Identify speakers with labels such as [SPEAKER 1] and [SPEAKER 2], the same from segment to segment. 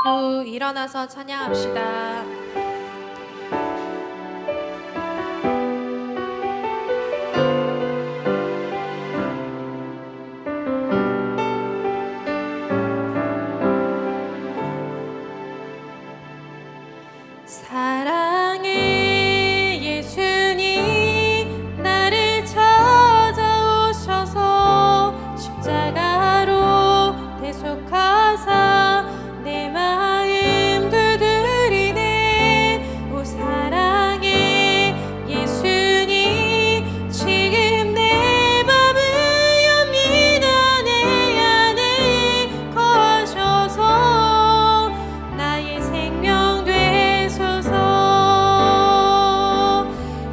[SPEAKER 1] 또 일어나서 찬양합시다. 사랑의 예수님 나를 찾아오셔서 십자가로 대속하사 내 마음 두드리네. 오 사랑의 예수님 지금 내 맘을 엽니다. 내 안에 거하셔서 나의 생명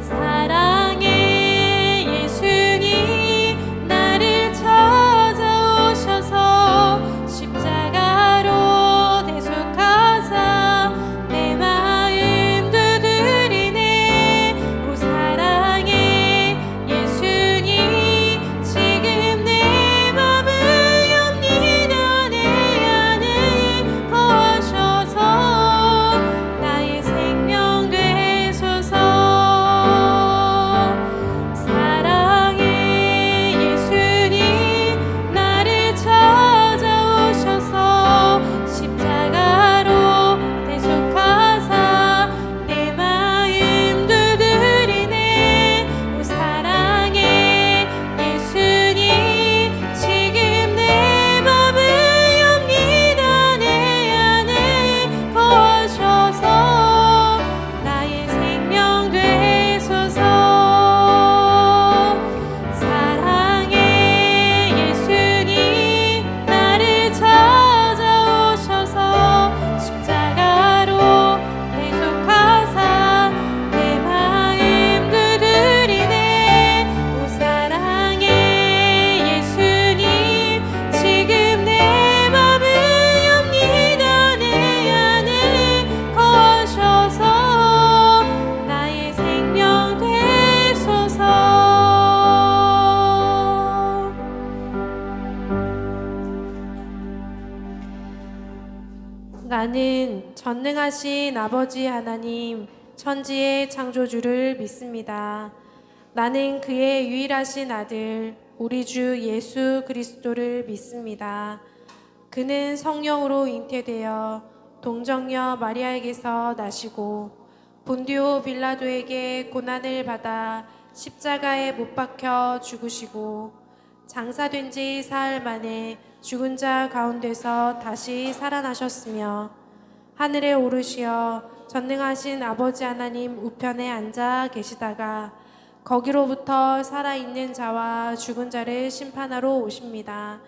[SPEAKER 1] 사랑의 예수님 나를 찾아오셔서 십자가로 대속하사 내 마음 두드리네. 오 사랑의 예수님 지금 내 맘을 엽니다. 내 안에 거하셔서 나의 생명 되소서. 사랑의 예수님 나를 찾아오셔서 십자가로 대속하사 내 마음 두드리네. 오 사랑의 예수님 지금 내 맘을 엽니다. 내 안에 거하셔서 나의 생명 되소서. 사랑의 예수님 나를 찾아오셔서 십자가로 대속하사 내 마음 두드리네. 오 사랑의 예수님 지금 내 맘을 엽니다. 내 안에 거하셔서 나의 생명 되소서. 나는 전능하신 아버지 하나님 천지의 창조주를 믿습니다. 나는 그의 유일하신 아들 우리 주 예수 그리스도를 믿습니다. 그는 성령으로 잉태되어 동정녀 마리아에게서 나시고 본디오 빌라도에게 고난을 받아 십자가에 못 박혀 죽으시고 장사된 지 사흘 만에 죽은 자 가운데서 다시 살아나셨으며 하늘에 오르시어 전능하신 아버지 하나님 우편에 앉아 계시다가 거기로부터 살아있는 자와 죽은 자를 심판하러 오십니다.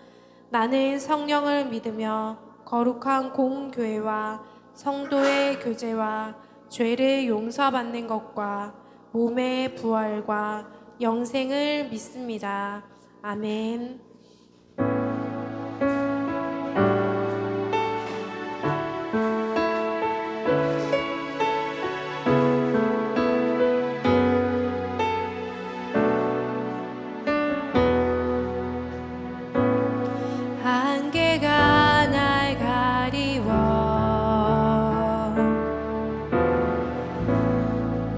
[SPEAKER 1] 나는 성령을 믿으며 거룩한 공교회와 성도의 교제와 죄를 용서받는 것과 몸의 부활과 영생을 믿습니다. 아멘. 안개가 날 가리워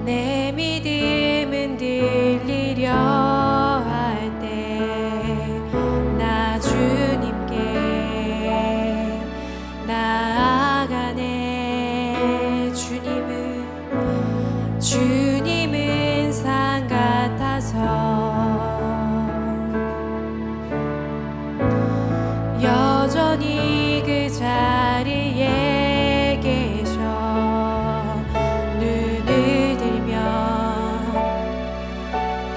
[SPEAKER 1] 내 믿음은 들리려 할 때 나 주님께 나아가네. 주님은 산 같아서 여전히 그 자리에 계셔. 눈을 들면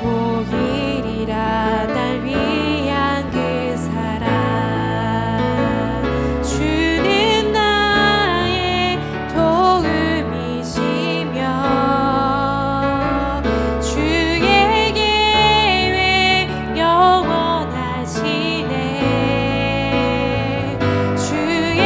[SPEAKER 1] 보이리라 날 위한 그 사랑. 주는 나의 도움이시며 주의 계획 영원하시네. 주의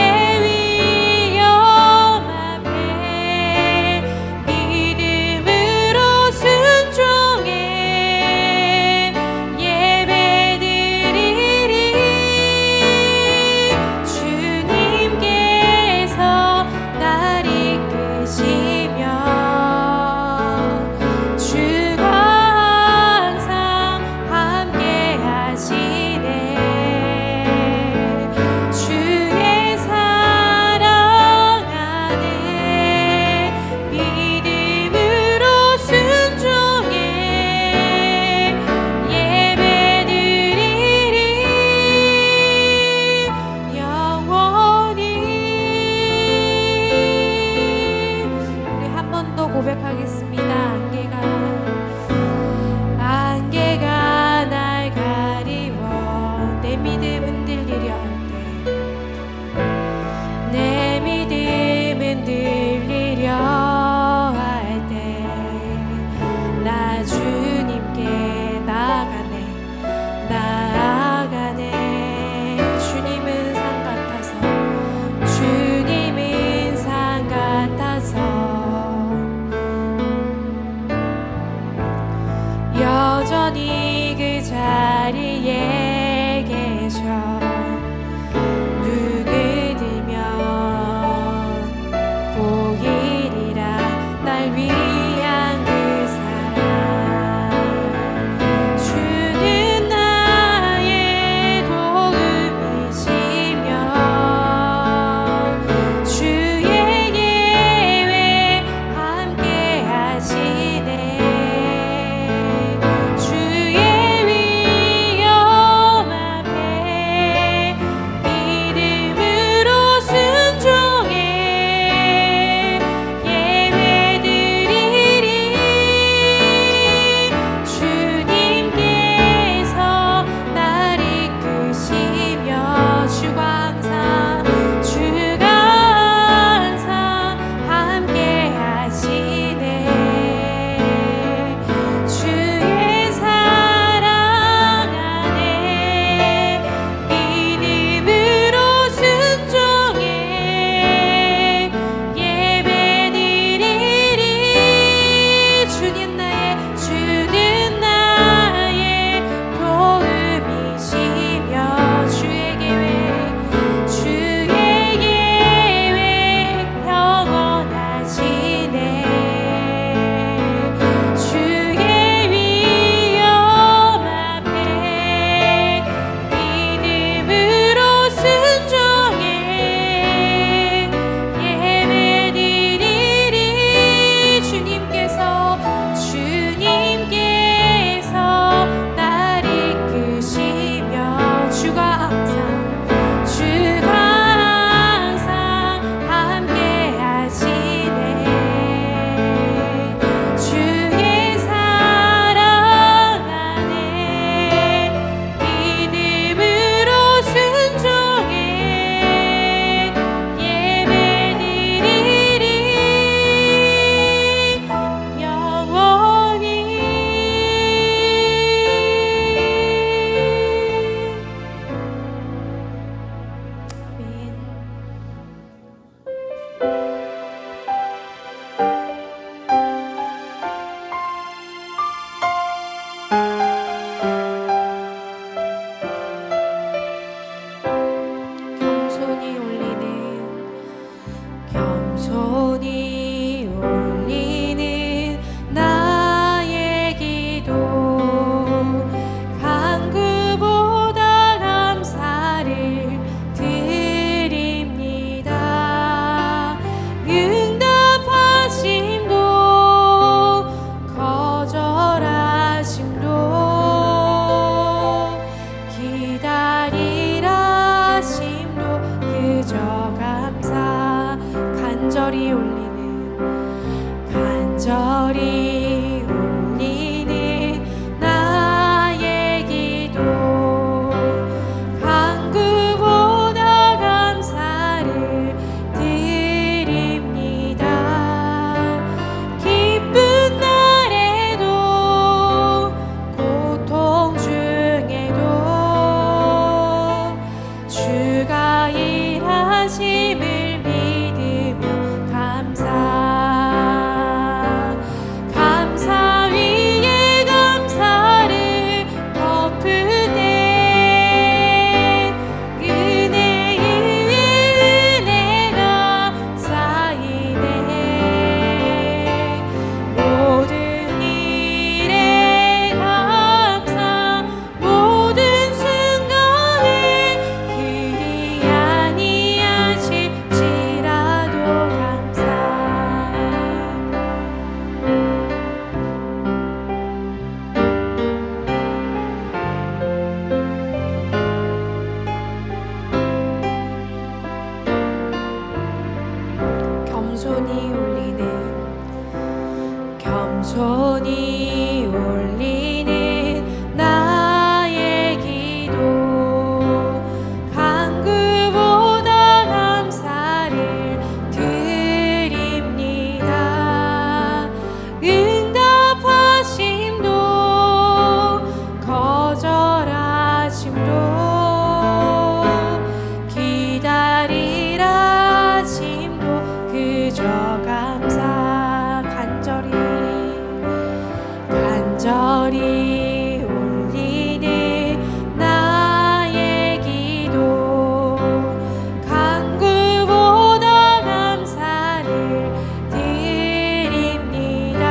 [SPEAKER 1] 주가 일하심을 믿으며 감사 위에 감사를 덮을 때 은혜 위에 은혜가 쌓이네. 모든 일에 감사, 모든 순간에 그리 아니하실지라도 감사. 겸손히 올리는 나의 기도, 간구보다 감사를 드립니다. 응답하심도 거절하심도 기다리라 하심도 그저 감사. 간절히 올리는 나의 기도, 간구보다 감사를 드립니다.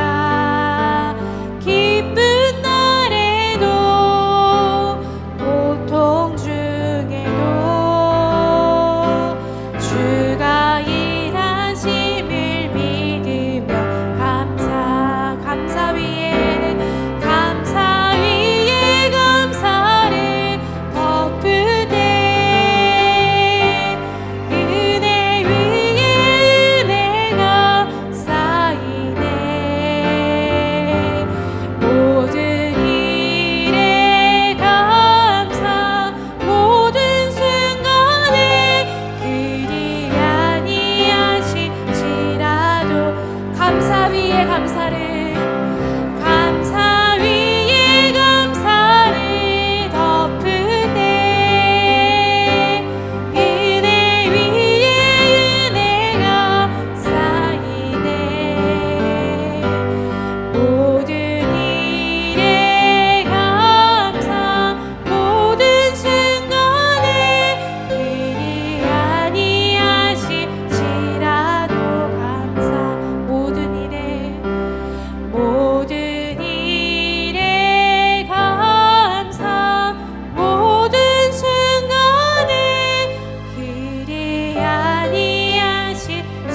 [SPEAKER 1] 기쁜 날에도 고통 중에도 주가 일하심을 믿으며 감사 위에 감사를 덮을 때 은혜 위에 은혜가 쌓이네. 모든 일에 감사, 모든 순간에 그리 아니하실지라도 감사 위에 감사를 덮을 때 은혜 위에 은혜가 쌓이네. 모든 일에 감사, 모든 순간에 그리 아니하실지라도 감사. 모든 일에 감사, 모든 순간에 그리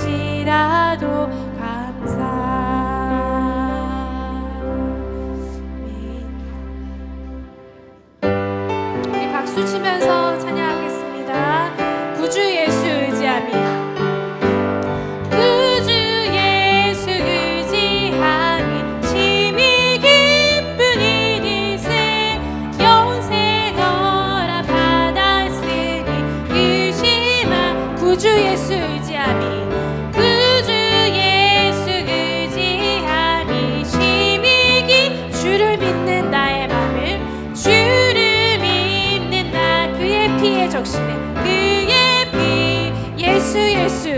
[SPEAKER 1] 아니하실지라도 감사. 우리 박수 치면서 찬양하겠습니다. 구주 예수 의지함이. 구주 예수 의지함이 심히 기쁜 일일세. 영생어라 받았으니 의심아. 구주 예수 의지함이. 구주 예수 의지함이 심히 주를 믿는 나의 맘을, 주를 믿는 나 그의 피에 적시네. 그의 피 예수 예수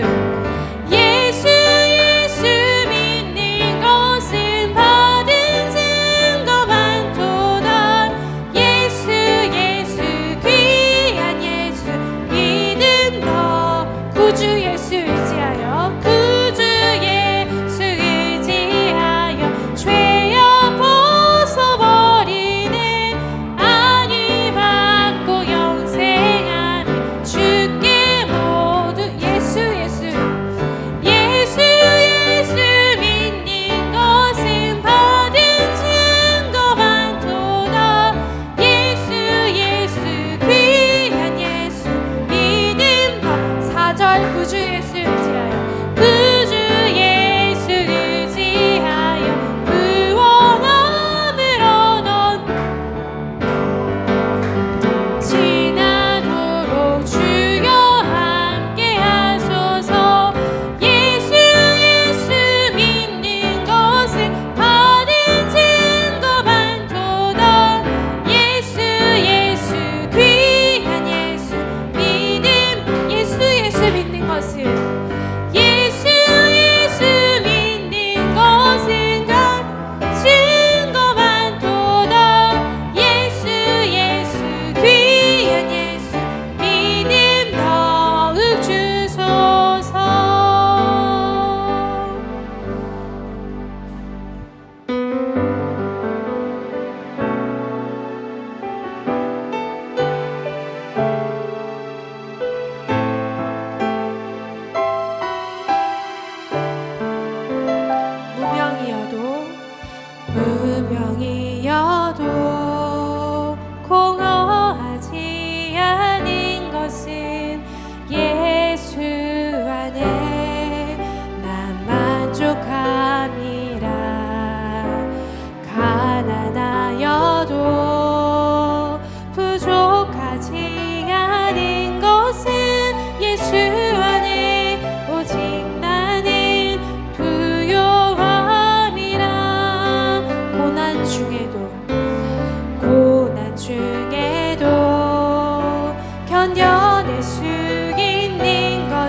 [SPEAKER 1] 믿는 것은 받은 증거 많도다. 예수 귀한 예수 믿음 너. 구주 예수 의지하여, 구주 예수 의지하여 죄여 벗어버리네. 안위 받고 영생하는 주께 모두 예수 믿는 것은 받은 증거 많도다. 예수 귀한 예수 믿음 너. 4절 구주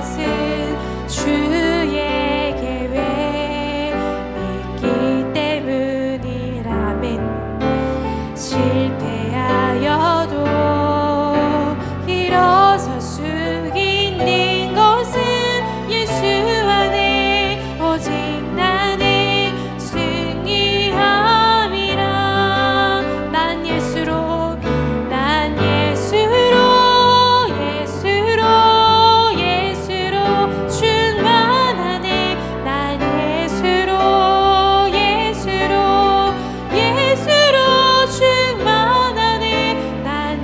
[SPEAKER 1] 것은 주의 계획 믿기 때문이라면 실패하여도 일어설 수 있는 것은 예수 안에 오직 나는 승리함이라. 난 예수로 충만하네. 난 예수로 충만하네. 난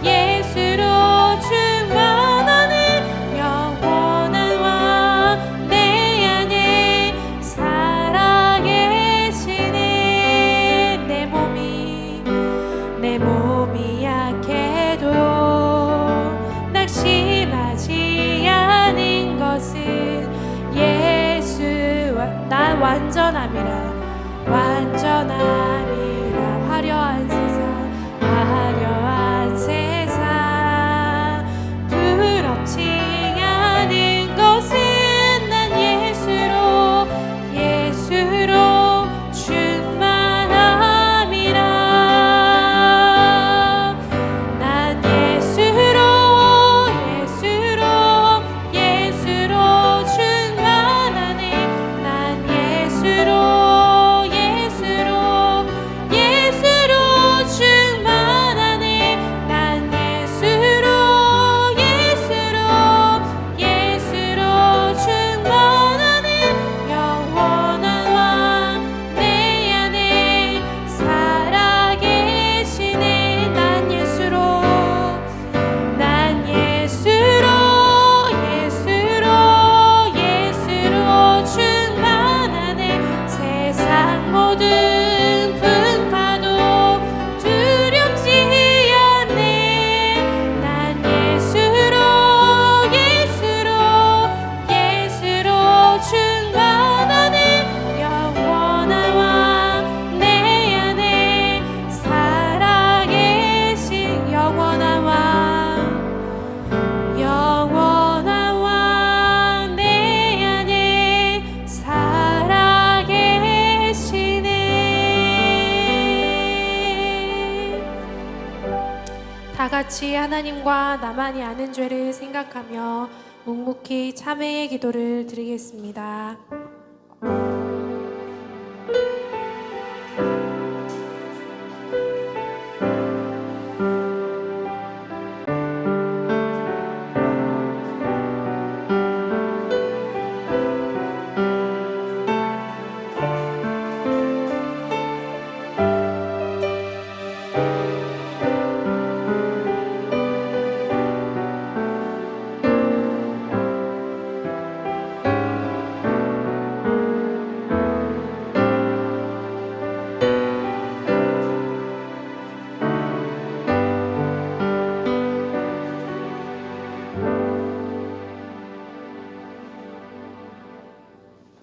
[SPEAKER 1] 예수로 충만하네. 영원한 왕 내 안에 살아계시네. 내 몸이 약해도 낙심하지 않은 것은 예수와 난 완전함이라. 화려한 세상 부럽지 않은 것은 난 예수로 충만함이라. 난 예수로 충만하네. 난 예수로 충만하네. 난 예수로 충만하네. 영원한 왕 내 안에 살아계시네. 난 예수로 충만하네. 세상 모든 풍파도 두렵지 않네. 난 예수로 충만하네. 영원한 왕 내 안에 살아계신 영원한 왕 내 안에 살아계시네. 다 같이 하나님과 나만이 아는 죄를 생각하며 묵묵히 참회의 기도를 드리겠습니다.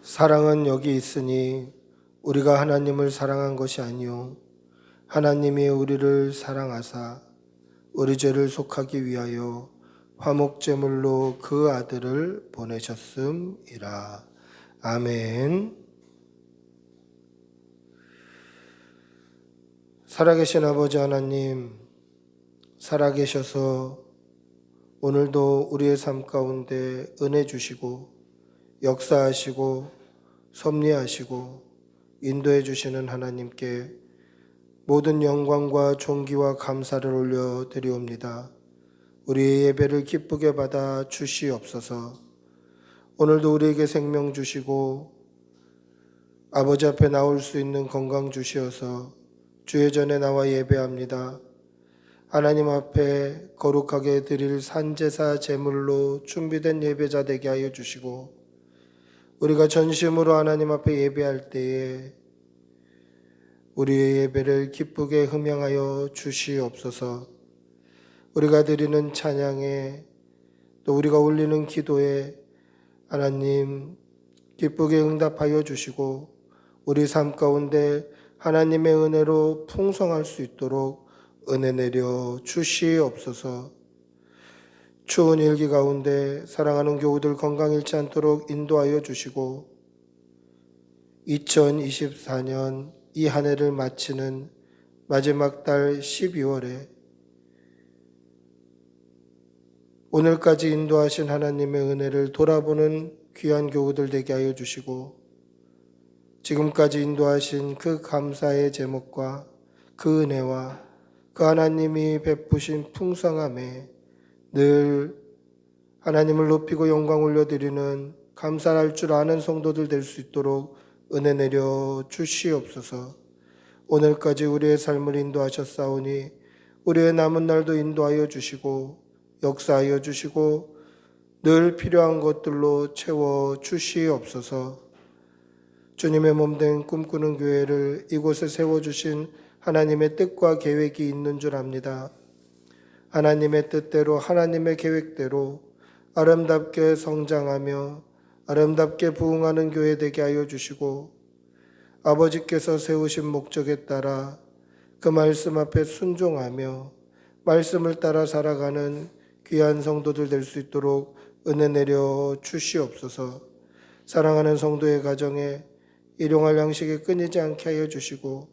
[SPEAKER 2] 사랑은 여기 있으니 우리가 하나님을 사랑한 것이 아니요 하나님이 우리를 사랑하사 우리 죄를 속하기 위하여 화목제물로 그 아들을 보내셨음이라. 아멘. 살아계신 아버지 하나님, 살아계셔서 오늘도 우리의 삶 가운데 은혜 주시고 역사하시고 섭리하시고 인도해 주시는 하나님께 모든 영광과 존귀와 감사를 올려드리옵니다. 우리의 예배를 기쁘게 받아 주시옵소서. 오늘도 우리에게 생명 주시고 아버지 앞에 나올 수 있는 건강 주시어서 주의 전에 나와 예배합니다. 하나님 앞에 거룩하게 드릴 산제사 제물로 준비된 예배자 되게 하여 주시고 우리가 전심으로 하나님 앞에 예배할 때에 우리의 예배를 기쁘게 흠양하여 주시옵소서. 우리가 드리는 찬양에 또 우리가 올리는 기도에 하나님 기쁘게 응답하여 주시고 우리 삶 가운데 하나님의 은혜로 풍성할 수 있도록 은혜 내려 주시옵소서. 추운 일기 가운데 사랑하는 교우들 건강 잃지 않도록 인도하여 주시고 2024년 이 한 해를 마치는 마지막 달 12월에 오늘까지 인도하신 하나님의 은혜를 돌아보는 귀한 교우들 되게 하여 주시고 지금까지 인도하신 그 감사의 제목과 그 은혜와 그 하나님이 베푸신 풍성함에 늘 하나님을 높이고 영광 올려드리는 감사할 줄 아는 성도들 될 수 있도록 은혜 내려 주시옵소서. 오늘까지 우리의 삶을 인도하셨사오니 우리의 남은 날도 인도하여 주시고 역사하여 주시고 늘 필요한 것들로 채워 주시옵소서. 주님의 몸된 꿈꾸는 교회를 이곳에 세워주신 하나님의 뜻과 계획이 있는 줄 압니다. 하나님의 뜻대로 하나님의 계획대로 아름답게 성장하며 아름답게 부흥하는 교회 되게 하여 주시고 아버지께서 세우신 목적에 따라 그 말씀 앞에 순종하며 말씀을 따라 살아가는 귀한 성도들 될 수 있도록 은혜 내려 주시옵소서. 사랑하는 성도의 가정에 일용할 양식이 끊이지 않게 하여 주시고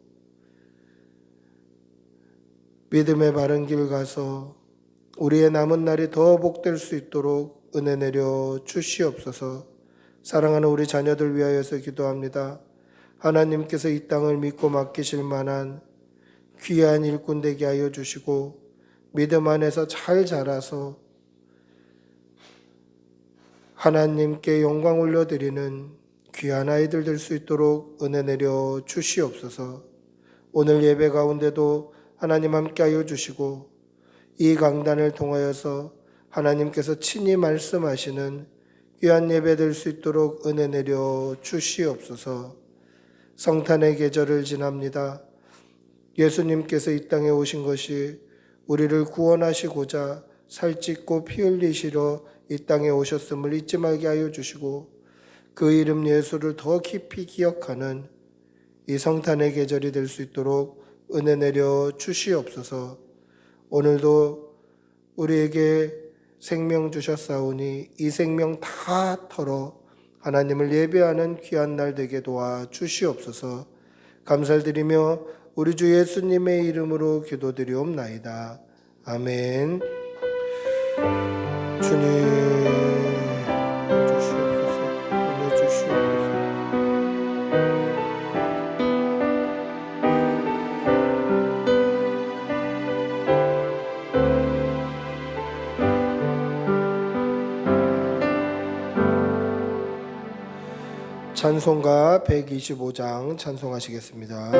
[SPEAKER 2] 믿음의 바른 길 가서 우리의 남은 날이 더 복될 수 있도록 은혜 내려 주시옵소서. 사랑하는 우리 자녀들 위하여서 기도합니다. 하나님께서 이 땅을 믿고 맡기실 만한 귀한 일꾼 되게 하여 주시고 믿음 안에서 잘 자라서 하나님께 영광 올려드리는 귀한 아이들 될 수 있도록 은혜 내려 주시옵소서. 오늘 예배 가운데도 하나님 함께 하여 주시고 이 강단을 통하여서 하나님께서 친히 말씀하시는 귀한 예배 될 수 있도록 은혜 내려 주시옵소서. 성탄의 계절을 지납니다. 예수님께서 이 땅에 오신 것이 우리를 구원하시고자 살찢고 피 흘리시러 이 땅에 오셨음을 잊지 말게 하여 주시고 그 이름 예수를 더 깊이 기억하는 이 성탄의 계절이 될 수 있도록 은혜 내려 주시옵소서. 오늘도 우리에게 생명 주셨사오니 이 생명 다 털어 하나님을 예배하는 귀한 날 되게 도와 주시옵소서. 감사를 드리며 우리 주 예수님의 이름으로 기도드리옵나이다. 아멘. 주님 주시옵소서. 은혜 주시옵소서. 찬송가 125장 찬송하시겠습니다.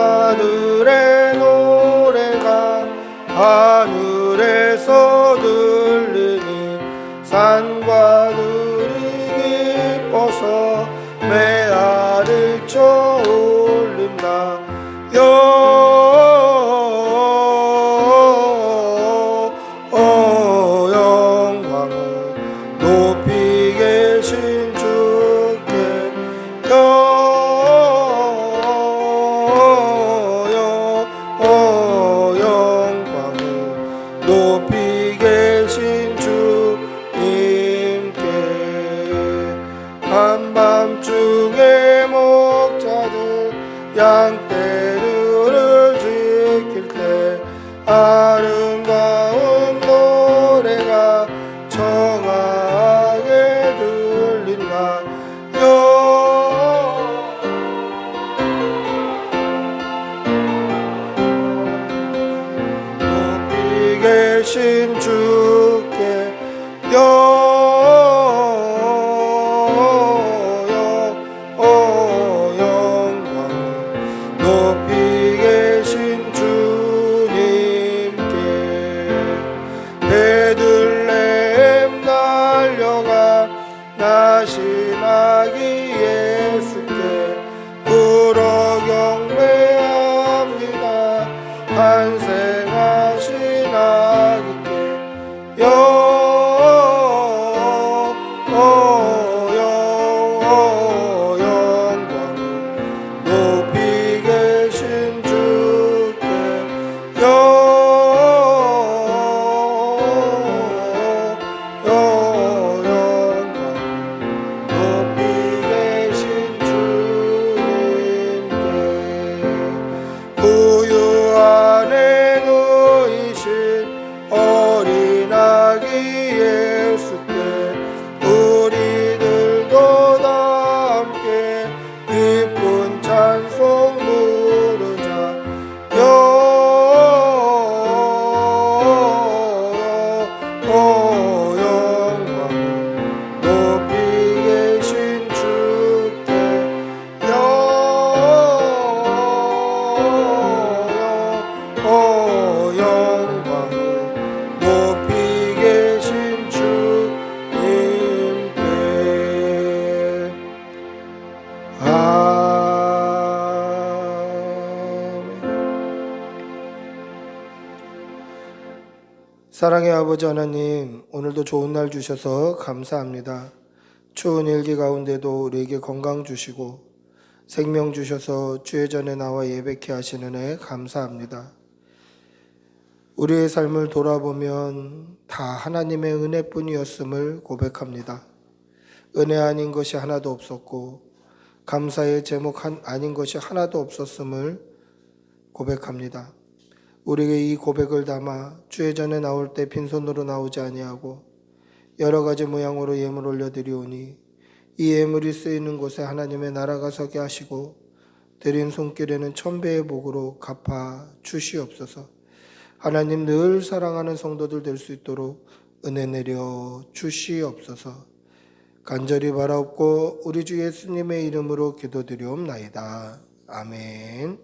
[SPEAKER 2] 부사들의 노래가 하늘에서 들리니 산과 들이 기뻐서 메아를 쳐 올린다. 영광을 높이 계신 주께 영광을 높이 계신 주님께 한밤중에 목자들 양떼들을 지킬 때 아름다운 노래가 청하게 들린다. 높이 계신 주께 높이 계신 주님께 베들레헴 날려가 나신아기 예수께 불어 경배합니다. 탄생하신 아기께 자기 예수께 우리들도 다 함께 기쁜 찬송 부르자. 영광 높이 계신 주께 영광 높이 계신 주님께 사랑의 아버지 하나님, 오늘도 좋은 날 주셔서 감사합니다. 추운 일기 가운데도 우리에게 건강 주시고 생명 주셔서 주의 전에 나와 예배케 하시는 애 감사합니다. 우리의 삶을 돌아보면 다 하나님의 은혜뿐이었음을 고백합니다. 은혜 아닌 것이 하나도 없었고 감사의 제목 아닌 것이 하나도 없었음을 고백합니다. 우리에게 이 고백을 담아 주의 전에 나올 때 빈손으로 나오지 아니하고 여러 가지 모양으로 예물 올려드리오니 이 예물이 쓰이는 곳에 하나님의 나라가 서게 하시고 드린 손길에는 1000배의 복으로 갚아 주시옵소서. 하나님 늘 사랑하는 성도들 될 수 있도록 은혜 내려 주시옵소서. 간절히 바라옵고 우리 주 예수님의 이름으로 기도드리옵나이다. 아멘.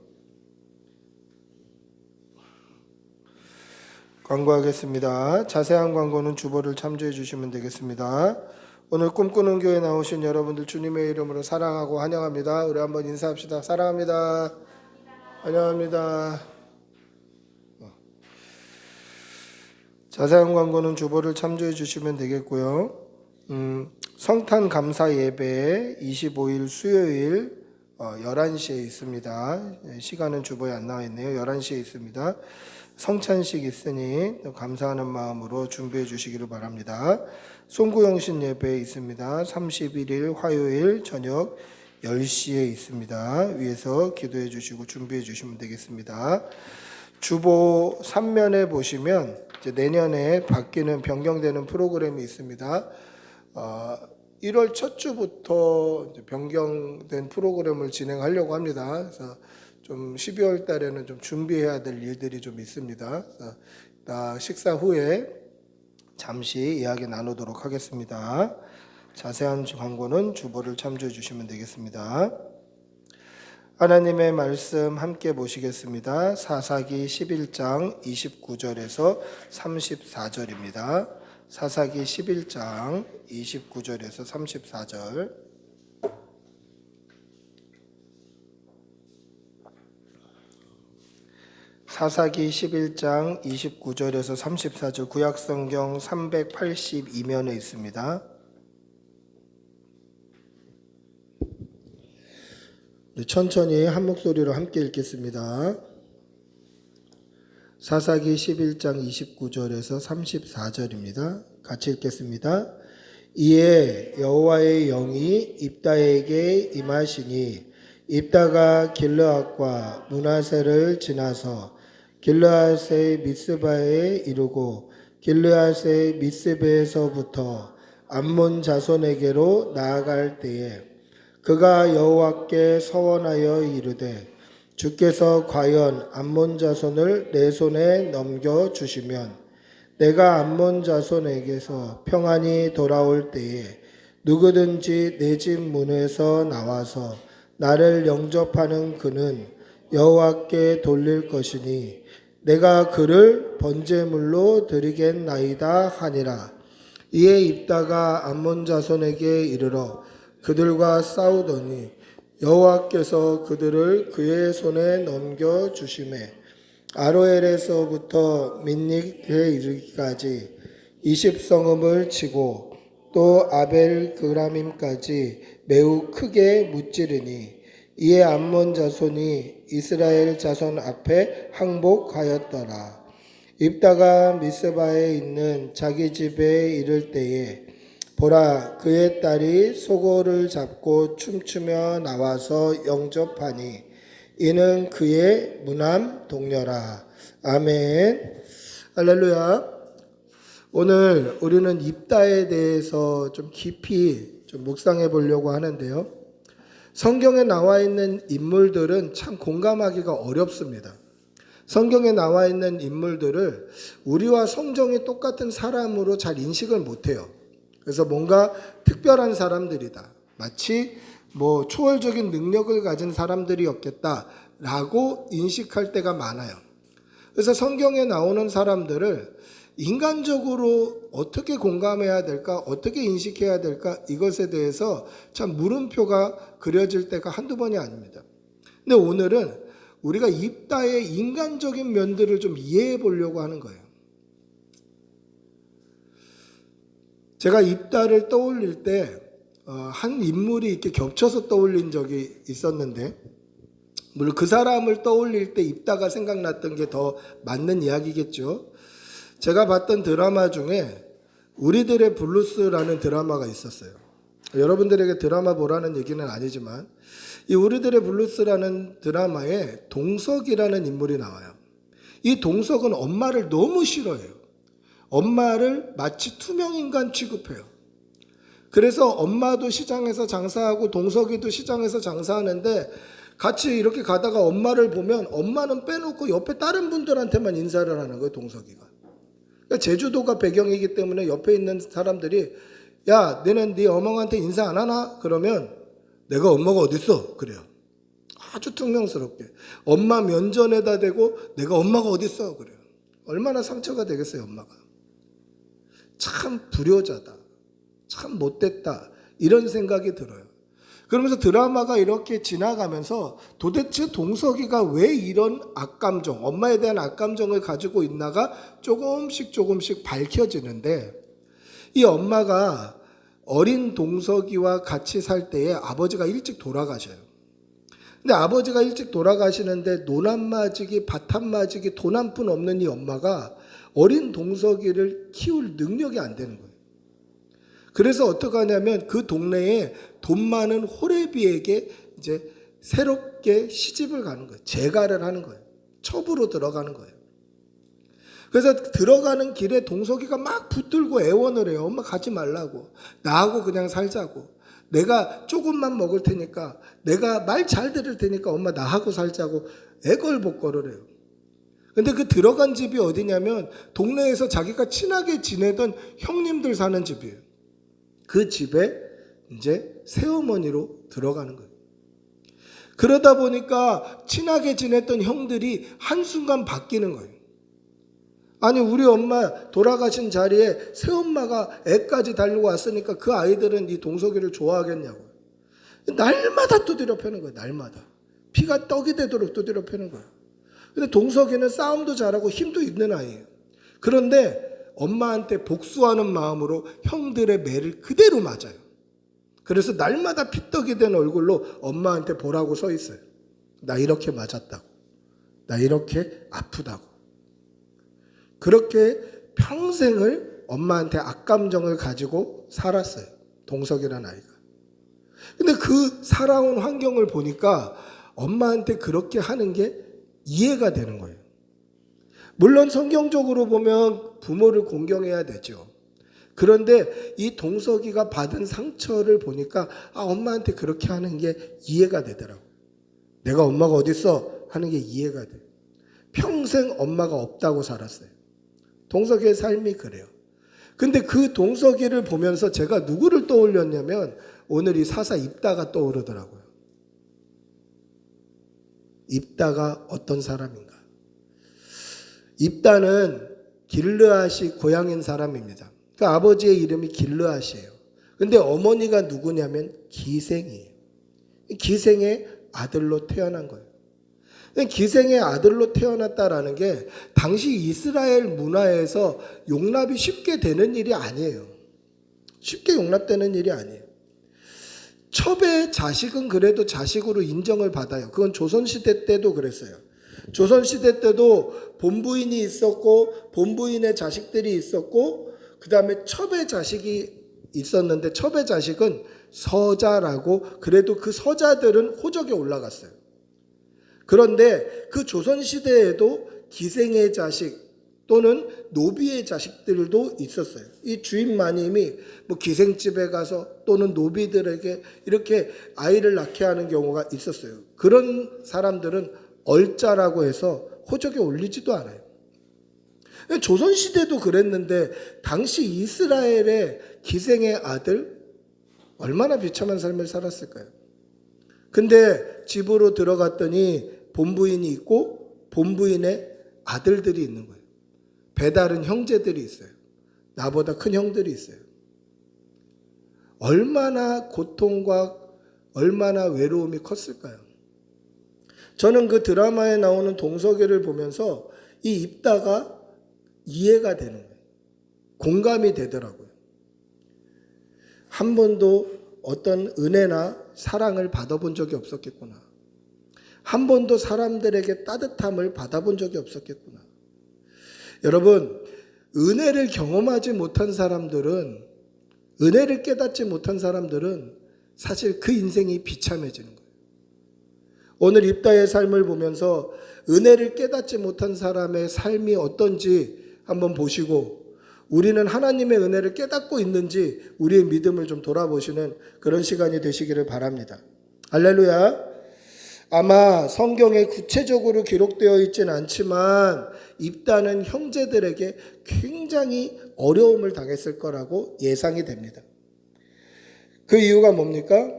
[SPEAKER 2] 광고하겠습니다. 자세한 광고는 주보를 참조해 주시면 되겠습니다. 오늘 꿈꾸는 교회 나오신 여러분들 주님의 이름으로 사랑하고 환영합니다. 우리 한번 인사합시다. 사랑합니다. 환영합니다. 자세한 광고는 주보를 참조해 주시면 되겠고요. 성탄 감사 예배 25일 수요일 11시에 있습니다. 시간은 주보에 안 나와 있네요. 11시에 있습니다. 성찬식 있으니 감사하는 마음으로 준비해 주시기를 바랍니다. 송구영신 예배 있습니다. 31일 화요일 저녁 10시에 있습니다. 위에서 기도해 주시고 준비해 주시면 되겠습니다. 주보 3면에 보시면 이제 내년에 바뀌는 변경되는 프로그램이 있습니다. 1월 첫 주부터 변경된 프로그램을 진행하려고 합니다. 그래서 좀 12월 달에는 좀 준비해야 될 일들이 좀 있습니다. 식사 후에 잠시 이야기 나누도록 하겠습니다. 자세한 광고는 주보를 참조해 주시면 되겠습니다. 하나님의 말씀 함께 보시겠습니다. 사사기 11장 29절에서 34절입니다. 사사기 11장 29절에서 34절. 사사기 11장 29절에서 34절 구약성경 382면에 있습니다. 천천히 한 목소리로 함께 읽겠습니다. 사사기 11장 29절에서 34절입니다. 같이 읽겠습니다. 이에 여호와의 영이 입다에게 임하시니 입다가 길르앗과 므낫세를 지나서 길르앗의 미스바에 이르고 길르앗의 미스베에서부터 암몬 자손에게로 나아갈 때에 그가 여호와께 서원하여 이르되 주께서 과연 암몬 자손을 내 손에 넘겨 주시면 내가 암몬 자손에게서 평안히 돌아올 때에 누구든지 내 집 문에서 나와서 나를 영접하는 그는 여호와께 돌릴 것이니 내가 그를 번제물로 드리겠나이다 하니라. 이에 입다가 암몬 자손에게 이르러 그들과 싸우더니 여호와께서 그들을 그의 손에 넘겨 주시매 아로엘에서부터 민닉에 이르기까지 20성읍을 치고 또 아벨 그라밈까지 매우 크게 무찌르니 이에 암몬 자손이 이스라엘 자손 앞에 항복하였더라. 입다가 미스바에 있는 자기 집에 이를 때에 보라 그의 딸이 소고를 잡고 춤추며 나와서 영접하니 이는 그의 무남 동료라. 아멘. 할렐루야. 오늘 우리는 입다에 대해서 좀 깊이 좀 묵상해 보려고 하는데요. 성경에 나와 있는 인물들은 참 공감하기가 어렵습니다. 성경에 나와 있는 인물들을 우리와 성정이 똑같은 사람으로 잘 인식을 못해요. 그래서 뭔가 특별한 사람들이다. 마치 뭐 초월적인 능력을 가진 사람들이었겠다라고 인식할 때가 많아요. 그래서 성경에 나오는 사람들을 인간적으로 어떻게 공감해야 될까, 어떻게 인식해야 될까, 이것에 대해서 참 물음표가 그려질 때가 한두 번이 아닙니다. 근데 오늘은 우리가 입다의 인간적인 면들을 좀 이해해 보려고 하는 거예요. 제가 입다를 떠올릴 때 한 인물이 이렇게 겹쳐서 떠올린 적이 있었는데, 물론 그 사람을 떠올릴 때 입다가 생각났던 게 더 맞는 이야기겠죠. 제가 봤던 드라마 중에 우리들의 블루스라는 드라마가 있었어요. 여러분들에게 드라마 보라는 얘기는 아니지만 이 우리들의 블루스라는 드라마에 동석이라는 인물이 나와요. 이 동석은 엄마를 너무 싫어해요. 엄마를 마치 투명인간 취급해요. 그래서 엄마도 시장에서 장사하고 동석이도 시장에서 장사하는데 같이 이렇게 가다가 엄마를 보면 엄마는 빼놓고 옆에 다른 분들한테만 인사를 하는 거예요, 동석이가. 그러니까 제주도가 배경이기 때문에 옆에 있는 사람들이 야, 너는 네 어멍한테 인사 안 하나? 그러면 내가 엄마가 어딨어? 그래요. 아주 퉁명스럽게. 엄마 면전에다 대고 내가 엄마가 어딨어? 그래요. 얼마나 상처가 되겠어요, 엄마가. 참 불효자다. 참 못됐다. 이런 생각이 들어요. 그러면서 드라마가 이렇게 지나가면서 도대체 동석이가 왜 이런 악감정, 엄마에 대한 악감정을 가지고 있나가 조금씩 밝혀지는데, 이 엄마가 어린 동석이와 같이 살 때에 아버지가 일찍 돌아가셔요. 근데 아버지가 일찍 돌아가시는데 노남맞이기 밭한맞이기 돈 한 푼 없는 이 엄마가 어린 동석이를 키울 능력이 안 되는 거예요. 그래서 어떻게 하냐면 그 동네에 돈 많은 호레비에게 이제 새롭게 시집을 가는 거예요. 재가를 하는 거예요. 첩으로 들어가는 거예요. 그래서 들어가는 길에 동석이가 막 붙들고 애원을 해요. 엄마 가지 말라고. 나하고 그냥 살자고. 내가 조금만 먹을 테니까, 내가 말 잘 들을 테니까 엄마 나하고 살자고 애걸복걸을 해요. 근데 그 들어간 집이 어디냐면 동네에서 자기가 친하게 지내던 형님들 사는 집이에요. 그 집에 이제 새어머니로 들어가는 거예요. 그러다 보니까 친하게 지냈던 형들이 한순간 바뀌는 거예요. 아니, 우리 엄마 돌아가신 자리에 새엄마가 애까지 달리고 왔으니까 그 아이들은 이 동석이를 좋아하겠냐고. 날마다 두드려 패는 거예요. 날마다. 피가 떡이 되도록 두드려 패는 거예요. 근데 동석이는 싸움도 잘하고 힘도 있는 아이예요. 그런데 엄마한테 복수하는 마음으로 형들의 매를 그대로 맞아요. 그래서 날마다 피떡이 된 얼굴로 엄마한테 보라고 서 있어요. 나 이렇게 맞았다고. 나 이렇게 아프다고. 그렇게 평생을 엄마한테 악감정을 가지고 살았어요. 동석이라는 아이가. 근데 그 살아온 환경을 보니까 엄마한테 그렇게 하는 게 이해가 되는 거예요. 물론 성경적으로 보면 부모를 공경해야 되죠. 그런데 이 동석이가 받은 상처를 보니까 엄마한테 그렇게 하는 게 이해가 되더라고. 내가 엄마가 어딨어? 하는 게 이해가 돼. 평생 엄마가 없다고 살았어요. 동석이의 삶이 그래요. 근데 그 동석이를 보면서 제가 누구를 떠올렸냐면 오늘 이 사사 입다가 떠오르더라고요. 입다가 어떤 사람인가? 입다는 길르앗이 고향인 사람입니다. 그 아버지의 이름이 길르앗이에요. 근데 어머니가 누구냐면 기생이에요. 기생의 아들로 태어난 거예요. 기생의 아들로 태어났다라는 게 당시 이스라엘 문화에서 용납이 쉽게 되는 일이 아니에요. 쉽게 용납되는 일이 아니에요. 첩의 자식은 그래도 자식으로 인정을 받아요. 그건 조선시대 때도 그랬어요. 조선시대 때도 본부인이 있었고 본부인의 자식들이 있었고 그 다음에 첩의 자식이 있었는데 첩의 자식은 서자라고 그래도 그 서자들은 호적에 올라갔어요. 그런데 그 조선시대에도 기생의 자식 또는 노비의 자식들도 있었어요. 이 주인 마님이 뭐 기생집에 가서 또는 노비들에게 이렇게 아이를 낳게 하는 경우가 있었어요. 그런 사람들은 얼자라고 해서 호적에 올리지도 않아요. 조선시대도 그랬는데 당시 이스라엘의 기생의 아들 얼마나 비참한 삶을 살았을까요? 근데 집으로 들어갔더니 본부인이 있고 본부인의 아들들이 있는 거예요. 배다른 형제들이 있어요. 나보다 큰 형들이 있어요. 얼마나 고통과 얼마나 외로움이 컸을까요? 저는 그 드라마에 나오는 동서계를 보면서 이 입다가 이해가 되는 거예요. 공감이 되더라고요. 한 번도 어떤 은혜나 사랑을 받아본 적이 없었겠구나. 한 번도 사람들에게 따뜻함을 받아본 적이 없었겠구나. 여러분, 은혜를 경험하지 못한 사람들은, 은혜를 깨닫지 못한 사람들은 사실 그 인생이 비참해지는 거예요. 오늘 입다의 삶을 보면서 은혜를 깨닫지 못한 사람의 삶이 어떤지 한번 보시고, 우리는 하나님의 은혜를 깨닫고 있는지 우리의 믿음을 좀 돌아보시는 그런 시간이 되시기를 바랍니다. 할렐루야. 아마 성경에 구체적으로 기록되어 있지는 않지만 입다는 형제들에게 굉장히 어려움을 당했을 거라고 예상이 됩니다. 그 이유가 뭡니까?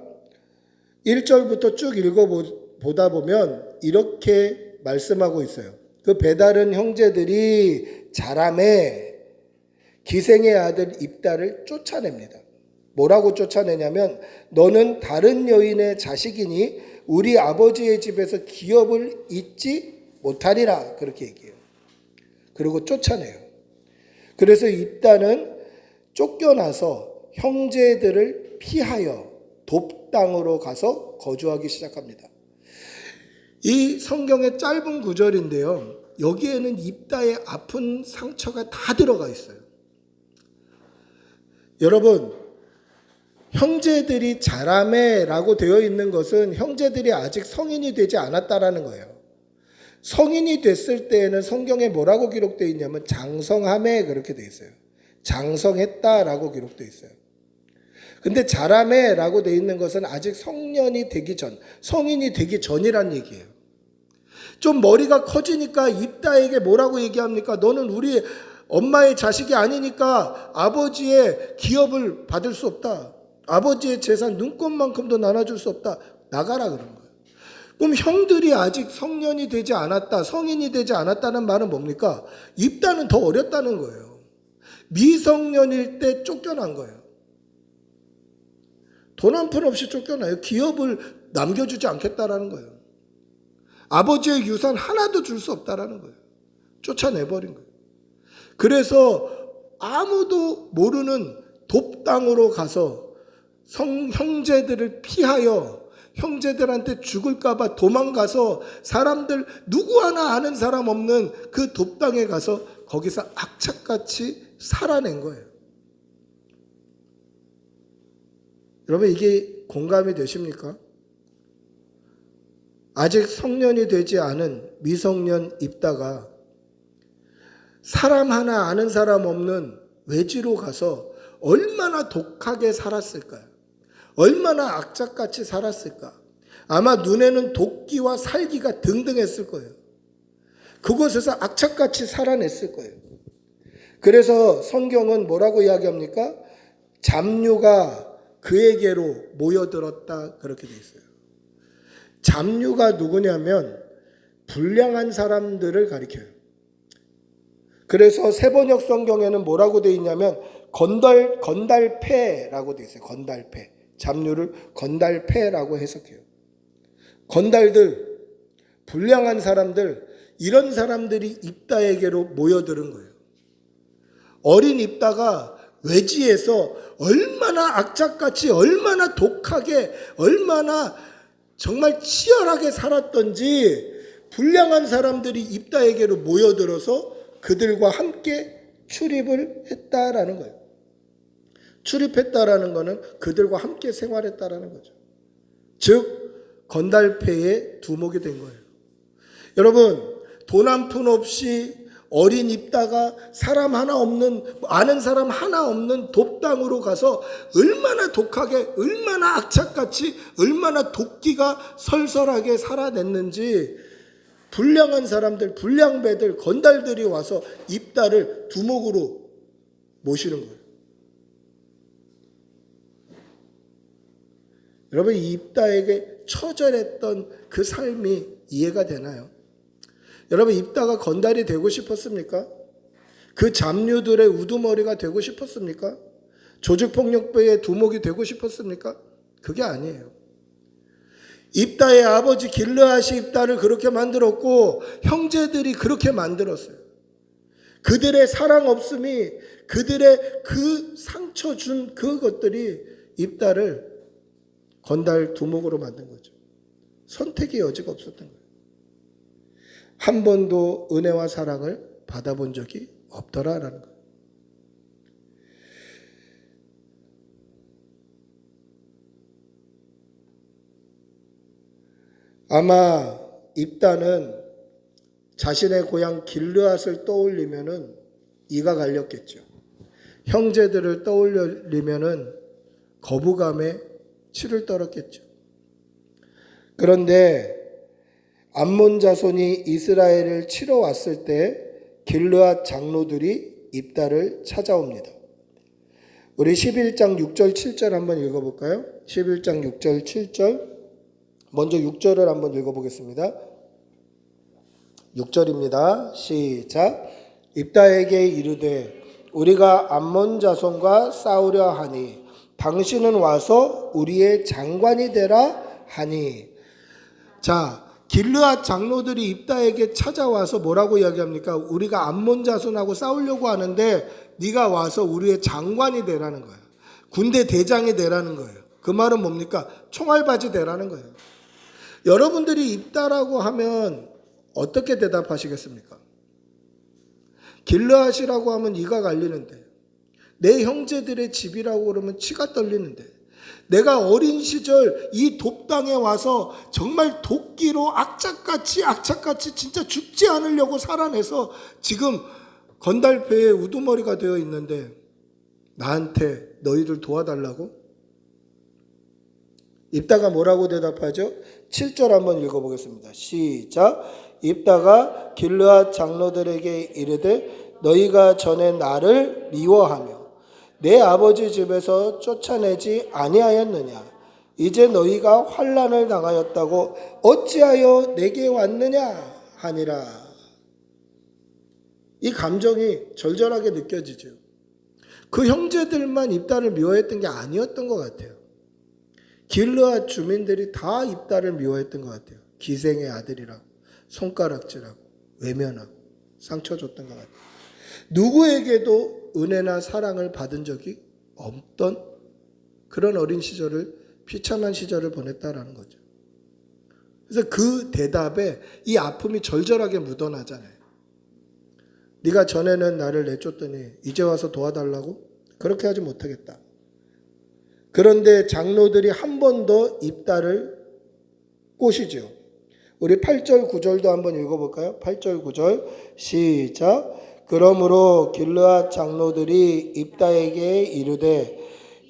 [SPEAKER 2] 1절부터 쭉 읽어보다 보면 이렇게 말씀하고 있어요. 그 배다른 형제들이 자람에 기생의 아들 입다를 쫓아냅니다. 뭐라고 쫓아내냐면 너는 다른 여인의 자식이니 우리 아버지의 집에서 기업을 잊지 못하리라, 그렇게 얘기해요. 그리고 쫓아내요. 그래서 입다는 쫓겨나서 형제들을 피하여 돕당으로 가서 거주하기 시작합니다. 이 성경의 짧은 구절인데요, 여기에는 입다의 아픈 상처가 다 들어가 있어요. 여러분, 형제들이 자라매라고 되어 있는 것은 형제들이 아직 성인이 되지 않았다라는 거예요. 성인이 됐을 때에는 성경에 뭐라고 기록되어 있냐면 장성하매, 그렇게 되어 있어요. 장성했다라고 기록되어 있어요. 근데 자라매라고 되어 있는 것은 아직 성년이 되기 전, 성인이 되기 전이란 얘기예요. 좀 머리가 커지니까 입다에게 뭐라고 얘기합니까? 너는 우리 엄마의 자식이 아니니까 아버지의 기업을 받을 수 없다. 아버지의 재산 눈꽃만큼도 나눠줄 수 없다. 나가라, 그런 거예요. 그럼 형들이 아직 성년이 되지 않았다, 성인이 되지 않았다는 말은 뭡니까? 입다는 더 어렸다는 거예요. 미성년일 때 쫓겨난 거예요. 돈 한 푼 없이 쫓겨나요. 기업을 남겨주지 않겠다라는 거예요. 아버지의 유산 하나도 줄 수 없다라는 거예요. 쫓아내버린 거예요. 그래서 아무도 모르는 돕당으로 가서 형제들을 피하여 형제들한테 죽을까봐 도망가서 사람들 누구 하나 아는 사람 없는 그 돕당에 가서 거기서 악착같이 살아낸 거예요. 여러분, 이게 공감이 되십니까? 아직 성년이 되지 않은 미성년 입다가 사람 하나 아는 사람 없는 외지로 가서 얼마나 독하게 살았을까요? 얼마나 악착같이 살았을까? 아마 눈에는 도끼와 살기가 등등했을 거예요. 그곳에서 악착같이 살아냈을 거예요. 그래서 성경은 뭐라고 이야기합니까? 잡류가 그에게로 모여들었다, 그렇게 돼 있어요. 잡류가 누구냐면 불량한 사람들을 가리켜요. 그래서 세번역 성경에는 뭐라고 돼 있냐면 건달패라고 돼 있어요. 건달패. 잡류를 건달패라고 해석해요. 건달들, 불량한 사람들, 이런 사람들이 입다에게로 모여드는 거예요. 어린 입다가 외지에서 얼마나 악착같이, 얼마나 독하게, 얼마나 정말 치열하게 살았던지 불량한 사람들이 입다에게로 모여들어서 그들과 함께 출입을 했다라는 거예요. 출입했다라는 것은 그들과 함께 생활했다라는 거죠. 즉 건달패의 두목이 된 거예요. 여러분, 돈 한 푼 없이 어린 입다가 사람 하나 없는, 아는 사람 하나 없는 돕당으로 가서 얼마나 독하게, 얼마나 악착같이, 얼마나 도끼가 설설하게 살아냈는지 불량한 사람들, 불량배들, 건달들이 와서 입다를 두목으로 모시는 거예요. 여러분, 이 입다에게 처절했던 그 삶이 이해가 되나요? 여러분, 입다가 건달이 되고 싶었습니까? 그 잡류들의 우두머리가 되고 싶었습니까? 조직폭력배의 두목이 되고 싶었습니까? 그게 아니에요. 입다의 아버지 길르앗이 입다를 그렇게 만들었고 형제들이 그렇게 만들었어요. 그들의 사랑 없음이, 그들의 그 상처 준 그것들이 입다를 건달 두목으로 만든 거죠. 선택의 여지가 없었던 거예요. 한 번도 은혜와 사랑을 받아본 적이 없더라라는 거예요. 아마 입다는 자신의 고향 길르앗을 떠올리면은 이가 갈렸겠죠. 형제들을 떠올리면은 거부감에 치를 떨었겠죠. 그런데 암몬 자손이 이스라엘을 치러 왔을 때 길르앗 장로들이 입다를 찾아옵니다. 우리 11장 6절 7절 한번 읽어볼까요? 11장 6절 7절. 먼저 6절을 한번 읽어보겠습니다. 6절입니다. 시작. 입다에게 이르되 우리가 암몬 자손과 싸우려 하니 당신은 와서 우리의 장관이 되라 하니. 자, 길르앗 장로들이 입다에게 찾아와서 뭐라고 이야기합니까? 우리가 암몬 자손하고 싸우려고 하는데 네가 와서 우리의 장관이 되라는 거예요. 군대 대장이 되라는 거예요. 그 말은 뭡니까? 총알바지 되라는 거예요. 여러분들이 입다라고 하면 어떻게 대답하시겠습니까? 길르앗이라고 하면 이가 갈리는데, 내 형제들의 집이라고 그러면 치가 떨리는데, 내가 어린 시절 이 돕당에 와서 정말 도끼로 악착같이 진짜 죽지 않으려고 살아내서 지금 건달배의 우두머리가 되어 있는데 나한테 너희들 도와달라고? 입다가 뭐라고 대답하죠? 7절 한번 읽어보겠습니다. 시작. 입다가 길르앗 장로들에게 이르되 너희가 전에 나를 미워하며 내 아버지 집에서 쫓아내지 아니하였느냐? 이제 너희가 환난을 당하였다고 어찌하여 내게 왔느냐 하니라. 이 감정이 절절하게 느껴지죠. 그 형제들만 입다를 미워했던 게 아니었던 것 같아요. 길르앗 주민들이 다 입다를 미워했던 것 같아요. 기생의 아들이라고, 손가락질하고, 외면하고, 상처 줬던 것 같아요. 누구에게도 은혜나 사랑을 받은 적이 없던 그런 어린 시절을, 비참한 시절을 보냈다라는 거죠. 그래서 그 대답에 이 아픔이 절절하게 묻어나잖아요. 네가 전에는 나를 내쫓더니 이제 와서 도와달라고? 그렇게 하지 못하겠다. 그런데 장로들이 한 번 더 입다를 꼬시죠. 우리 8절 9절도 한번 읽어볼까요? 8절 9절 시작. 그러므로 길르앗 장로들이 입다에게 이르되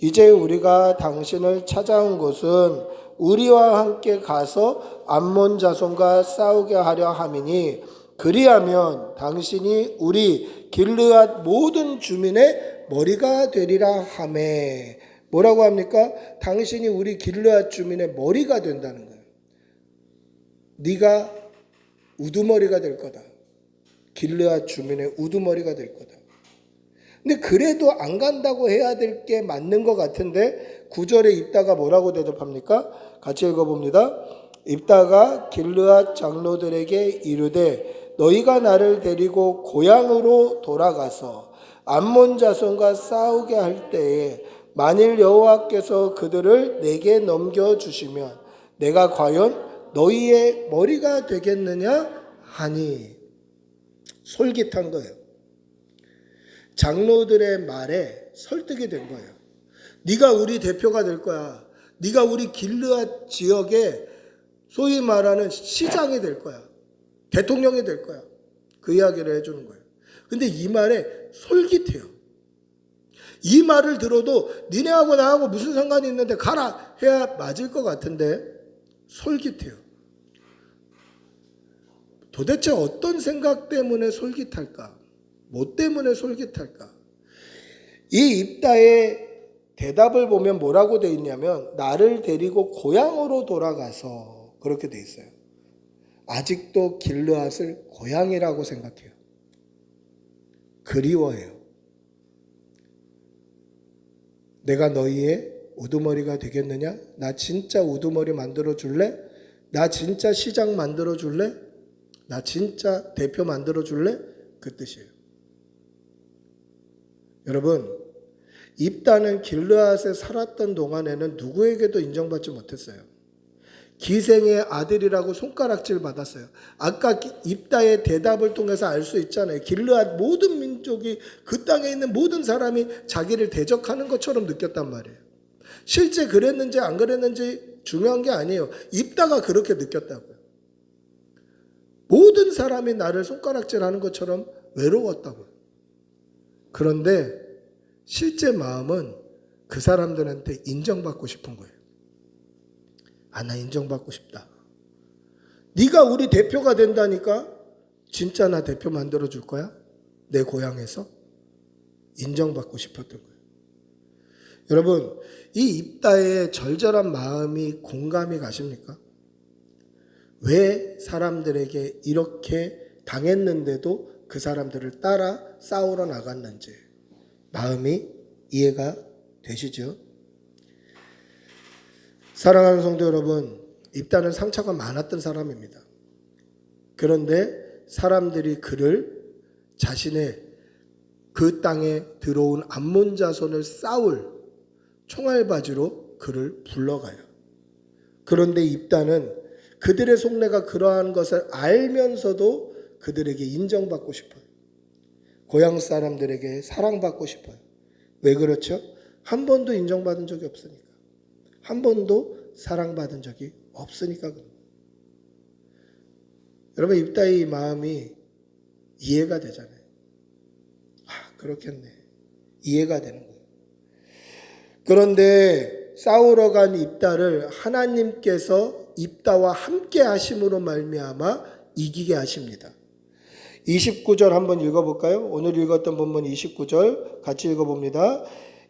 [SPEAKER 2] 이제 우리가 당신을 찾아온 것은 우리와 함께 가서 암몬 자손과 싸우게 하려 함이니 그리하면 당신이 우리 길르앗 모든 주민의 머리가 되리라 하매. 뭐라고 합니까? 당신이 우리 길르앗 주민의 머리가 된다는 거예요. 네가 우두머리가 될 거다. 길르앗 주민의 우두머리가 될 거다. 근데 그래도 안 간다고 해야 될 게 맞는 것 같은데 9절에 입다가 뭐라고 대답합니까? 같이 읽어봅니다. 입다가 길르앗 장로들에게 이르되 너희가 나를 데리고 고향으로 돌아가서 암몬 자손과 싸우게 할 때에 만일 여호와께서 그들을 내게 넘겨주시면 내가 과연 너희의 머리가 되겠느냐 하니. 솔깃한 거예요. 장로들의 말에 설득이 된 거예요. 네가 우리 대표가 될 거야. 네가 우리 길르앗 지역의 소위 말하는 시장이 될 거야. 대통령이 될 거야. 그 이야기를 해주는 거예요. 근데 이 말에 솔깃해요. 이 말을 들어도 니네하고 나하고 무슨 상관이 있는데 가라 해야 맞을 것 같은데 솔깃해요. 도대체 어떤 생각 때문에 솔깃할까? 뭐 때문에 솔깃할까? 이 입다의 대답을 보면 뭐라고 돼 있냐면 나를 데리고 고향으로 돌아가서 그렇게 돼 있어요. 아직도 길르앗을 고향이라고 생각해요. 그리워해요. 내가 너희의 우두머리가 되겠느냐? 나 진짜 우두머리 만들어 줄래? 나 진짜 시장 만들어 줄래? 나 진짜 대표 만들어 줄래? 그 뜻이에요. 여러분, 입다는 길르앗에 살았던 동안에는 누구에게도 인정받지 못했어요. 기생의 아들이라고 손가락질 받았어요. 아까 입다의 대답을 통해서 알 수 있잖아요. 길르앗 모든 민족이 그 땅에 있는 모든 사람이 자기를 대적하는 것처럼 느꼈단 말이에요. 실제 그랬는지 안 그랬는지 중요한 게 아니에요. 입다가 그렇게 느꼈다고요. 모든 사람이 나를 손가락질하는 것처럼 외로웠다고요. 그런데 실제 마음은 그 사람들한테 인정받고 싶은 거예요. 아, 나 인정받고 싶다. 네가 우리 대표가 된다니까 진짜 나 대표 만들어 줄 거야? 내 고향에서? 인정받고 싶었던 거예요. 여러분, 이 입다의 절절한 마음이 공감이 가십니까? 왜 사람들에게 이렇게 당했는데도 그 사람들을 따라 싸우러 나갔는지 마음이 이해가 되시죠? 사랑하는 성도 여러분, 입다는 상처가 많았던 사람입니다. 그런데 사람들이 그를 자신의 그 땅에 들어온 암몬 자손을 싸울 총알바지로 그를 불러가요. 그런데 입다는 그들의 속내가 그러한 것을 알면서도 그들에게 인정받고 싶어요. 고향 사람들에게 사랑받고 싶어요. 왜 그렇죠? 한 번도 인정받은 적이 없으니까. 한 번도 사랑받은 적이 없으니까 그럽니다. 여러분, 입다의 마음이 이해가 되잖아요. 아, 그렇겠네. 이해가 되는 거예요. 그런데 싸우러 간 입다를 하나님께서 입다와 함께 하심으로 말미암아 이기게 하십니다. 29절 한번 읽어볼까요? 오늘 읽었던 본문 29절 같이 읽어봅니다.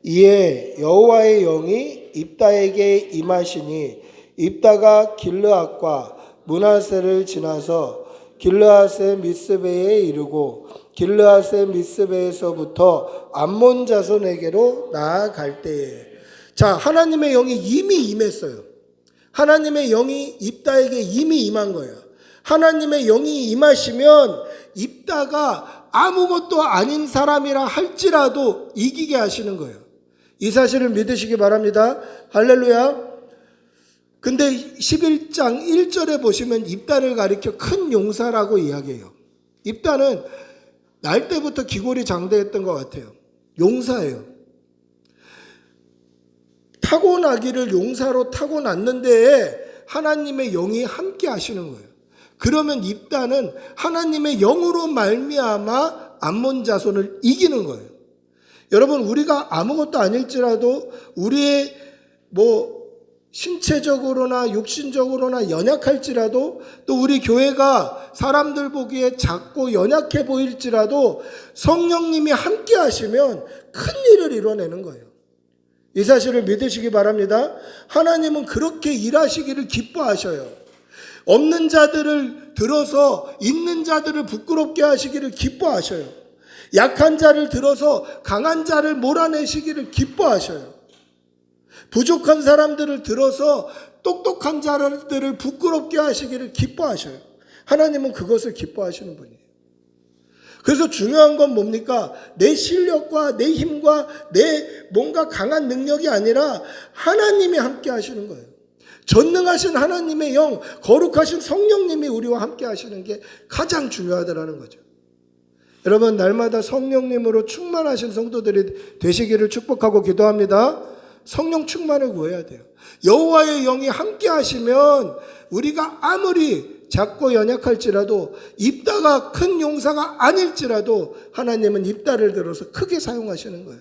[SPEAKER 2] 이에 여호와의 영이 입다에게 임하시니 입다가 길르앗과 므낫세를 지나서 길르앗의 미스베에 이르고 길르앗의 미스베에서부터 암몬 자손에게로 나아갈 때에, 자, 하나님의 영이 이미 임했어요. 하나님의 영이 입다에게 이미 임한 거예요. 하나님의 영이 임하시면 입다가 아무것도 아닌 사람이라 할지라도 이기게 하시는 거예요. 이 사실을 믿으시기 바랍니다. 할렐루야. 근데 11장 1절에 보시면 입다를 가리켜 큰 용사라고 이야기해요. 입다는 날 때부터 기골이 장대했던 것 같아요. 용사예요. 타고나기를 용사로 타고났는데 하나님의 영이 함께 하시는 거예요. 그러면 입다는 하나님의 영으로 말미암아 암몬 자손을 이기는 거예요. 여러분, 우리가 아무것도 아닐지라도 우리의 신체적으로나 육신적으로나 연약할지라도 또 우리 교회가 사람들 보기에 작고 연약해 보일지라도 성령님이 함께 하시면 큰 일을 이뤄내는 거예요. 이 사실을 믿으시기 바랍니다. 하나님은 그렇게 일하시기를 기뻐하셔요. 없는 자들을 들어서 있는 자들을 부끄럽게 하시기를 기뻐하셔요. 약한 자를 들어서 강한 자를 몰아내시기를 기뻐하셔요. 부족한 사람들을 들어서 똑똑한 자들을 부끄럽게 하시기를 기뻐하셔요. 하나님은 그것을 기뻐하시는 분이에요. 그래서 중요한 건 뭡니까? 내 실력과 내 힘과 내 뭔가 강한 능력이 아니라 하나님이 함께 하시는 거예요. 전능하신 하나님의 영, 거룩하신 성령님이 우리와 함께 하시는 게 가장 중요하다라는 거죠. 여러분, 날마다 성령님으로 충만하신 성도들이 되시기를 축복하고 기도합니다. 성령 충만을 구해야 돼요. 여호와의 영이 함께 하시면 우리가 아무리 작고 연약할지라도 입다가 큰 용사가 아닐지라도 하나님은 입다를 들어서 크게 사용하시는 거예요.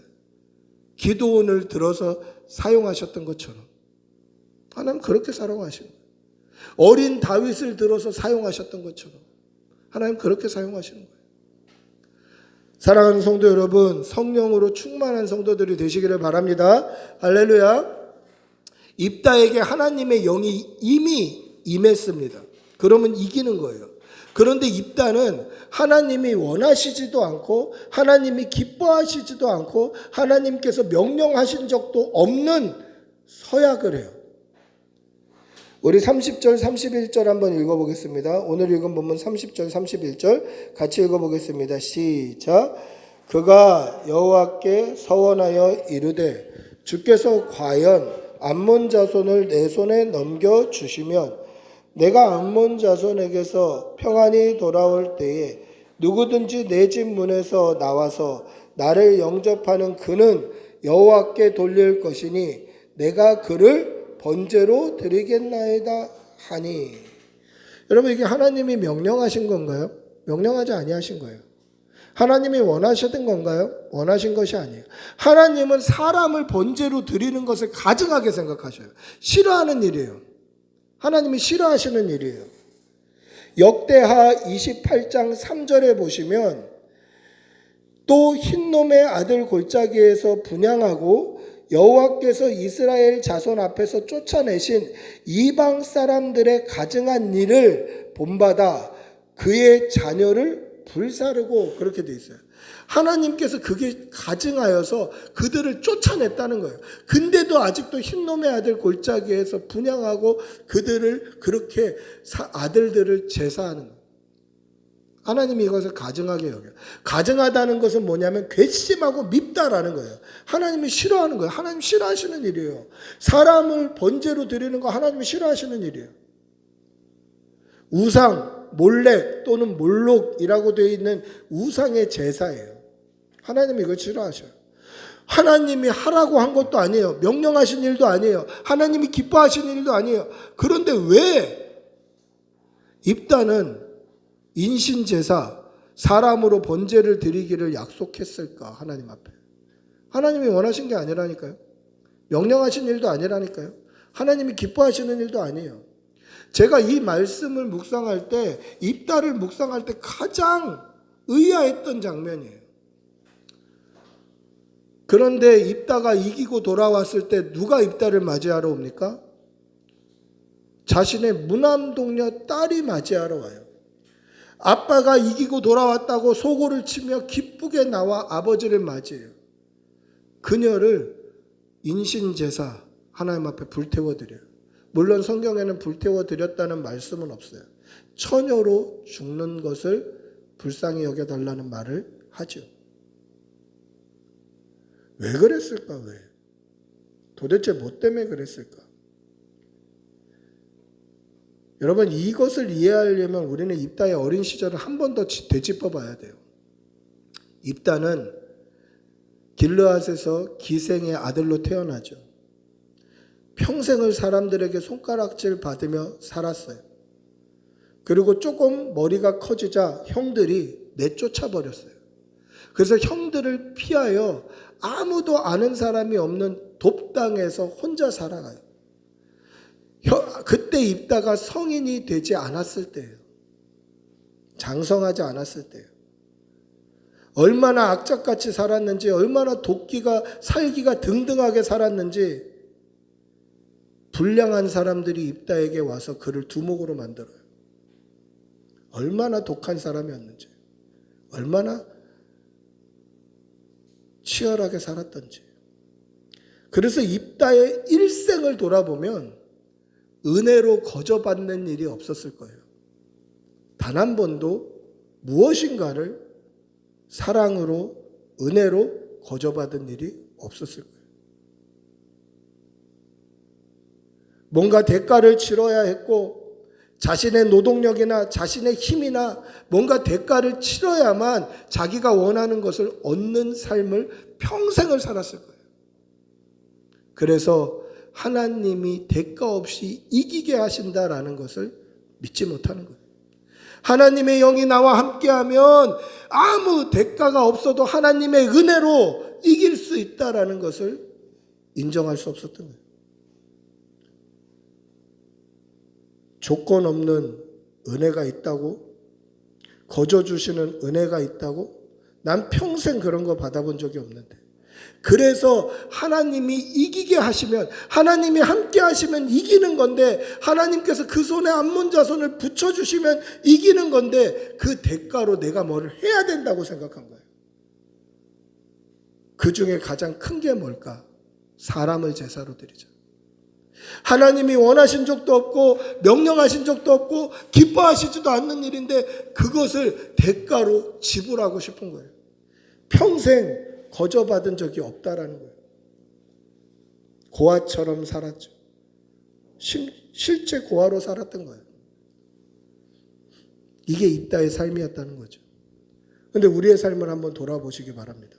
[SPEAKER 2] 기도원을 들어서 사용하셨던 것처럼 하나님 그렇게 사용하시는 거예요. 어린 다윗을 들어서 사용하셨던 것처럼 하나님 그렇게 사용하시는 거예요. 사랑하는 성도 여러분, 성령으로 충만한 성도들이 되시기를 바랍니다. 할렐루야. 입다에게 하나님의 영이 이미 임했습니다. 그러면 이기는 거예요. 그런데 입다는 하나님이 원하시지도 않고 하나님이 기뻐하시지도 않고 하나님께서 명령하신 적도 없는 서약을 해요. 우리 30절 31절 한번 읽어보겠습니다. 오늘 읽은 본문 30절 31절 같이 읽어보겠습니다. 시작. 그가 여호와께 서원하여 이르되 주께서 과연 암몬 자손을 내 손에 넘겨주시면 내가 암몬 자손에게서 평안히 돌아올 때에 누구든지 내 집 문에서 나와서 나를 영접하는 그는 여호와께 돌릴 것이니 내가 그를 번제로 드리겠나이다 하니. 여러분 이게 하나님이 명령하신 건가요? 명령하지 아니하신 거예요. 하나님이 원하셨던 건가요? 원하신 것이 아니에요. 하나님은 사람을 번제로 드리는 것을 가증하게 생각하셔요. 싫어하는 일이에요. 하나님이 싫어하시는 일이에요. 역대하 28장 3절에 보시면 또 흰놈의 아들 골짜기에서 분향하고 여호와께서 이스라엘 자손 앞에서 쫓아내신 이방 사람들의 가증한 일을 본받아 그의 자녀를 불사르고 그렇게 돼 있어요. 하나님께서 그게 가증하여서 그들을 쫓아냈다는 거예요. 근데도 아직도 흰놈의 아들 골짜기에서 분향하고 그들을 그렇게 아들들을 제사하는 거예요. 하나님이 이것을 가증하게 여겨요. 가증하다는 것은 뭐냐면 괘씸하고 밉다라는 거예요. 하나님이 싫어하는 거예요. 하나님 싫어하시는 일이에요. 사람을 번제로 드리는 거 하나님이 싫어하시는 일이에요. 우상, 몰렉 또는 몰록이라고 되어 있는 우상의 제사예요. 하나님이 이걸 싫어하셔요. 하나님이 하라고 한 것도 아니에요. 명령하신 일도 아니에요. 하나님이 기뻐하시는 일도 아니에요. 그런데 왜 입다는 인신제사, 사람으로 번제를 드리기를 약속했을까? 하나님 앞에. 하나님이 원하신 게 아니라니까요. 명령하신 일도 아니라니까요. 하나님이 기뻐하시는 일도 아니에요. 제가 이 말씀을 묵상할 때, 입다를 묵상할 때 가장 의아했던 장면이에요. 그런데 입다가 이기고 돌아왔을 때 누가 입다를 맞이하러 옵니까? 자신의 무남동녀 딸이 맞이하러 와요. 아빠가 이기고 돌아왔다고 소고를 치며 기쁘게 나와 아버지를 맞이해요. 그녀를 인신제사 하나님 앞에 불태워드려요. 물론 성경에는 불태워드렸다는 말씀은 없어요. 처녀로 죽는 것을 불쌍히 여겨달라는 말을 하죠. 왜 그랬을까? 왜? 도대체 뭐 때문에 그랬을까? 여러분 이것을 이해하려면 우리는 입다의 어린 시절을 한 번 더 되짚어 봐야 돼요. 입다는 길르앗에서 기생의 아들로 태어나죠. 평생을 사람들에게 손가락질 받으며 살았어요. 그리고 조금 머리가 커지자 형들이 내쫓아 버렸어요. 그래서 형들을 피하여 아무도 아는 사람이 없는 돕당에서 혼자 살아가요. 그때 입다가 성인이 되지 않았을 때예요. 장성하지 않았을 때예요. 얼마나 악착같이 살았는지, 얼마나 도끼가 살기가 등등하게 살았는지 불량한 사람들이 입다에게 와서 그를 두목으로 만들어요. 얼마나 독한 사람이었는지, 얼마나 치열하게 살았던지. 그래서 입다의 일생을 돌아보면 은혜로 거저받는 일이 없었을 거예요. 단 한 번도 무엇인가를 사랑으로, 은혜로 거저받은 일이 없었을 거예요. 뭔가 대가를 치러야 했고 자신의 노동력이나 자신의 힘이나 뭔가 대가를 치러야만 자기가 원하는 것을 얻는 삶을 평생을 살았을 거예요. 그래서 하나님이 대가 없이 이기게 하신다라는 것을 믿지 못하는 거예요. 하나님의 영이 나와 함께하면 아무 대가가 없어도 하나님의 은혜로 이길 수 있다라는 것을 인정할 수 없었던 거예요. 조건 없는 은혜가 있다고? 거저 주시는 은혜가 있다고? 난 평생 그런 거 받아본 적이 없는데. 그래서 하나님이 이기게 하시면, 하나님이 함께 하시면 이기는 건데, 하나님께서 그 손에 암몬 자손을 붙여주시면 이기는 건데, 그 대가로 내가 뭐를 해야 된다고 생각한 거예요. 그 중에 가장 큰 게 뭘까? 사람을 제사로 드리자. 하나님이 원하신 적도 없고 명령하신 적도 없고 기뻐하시지도 않는 일인데 그것을 대가로 지불하고 싶은 거예요. 평생 거저받은 적이 없다라는 거예요. 고아처럼 살았죠. 실제 고아로 살았던 거예요. 이게 입다의 삶이었다는 거죠. 그런데 우리의 삶을 한번 돌아보시기 바랍니다.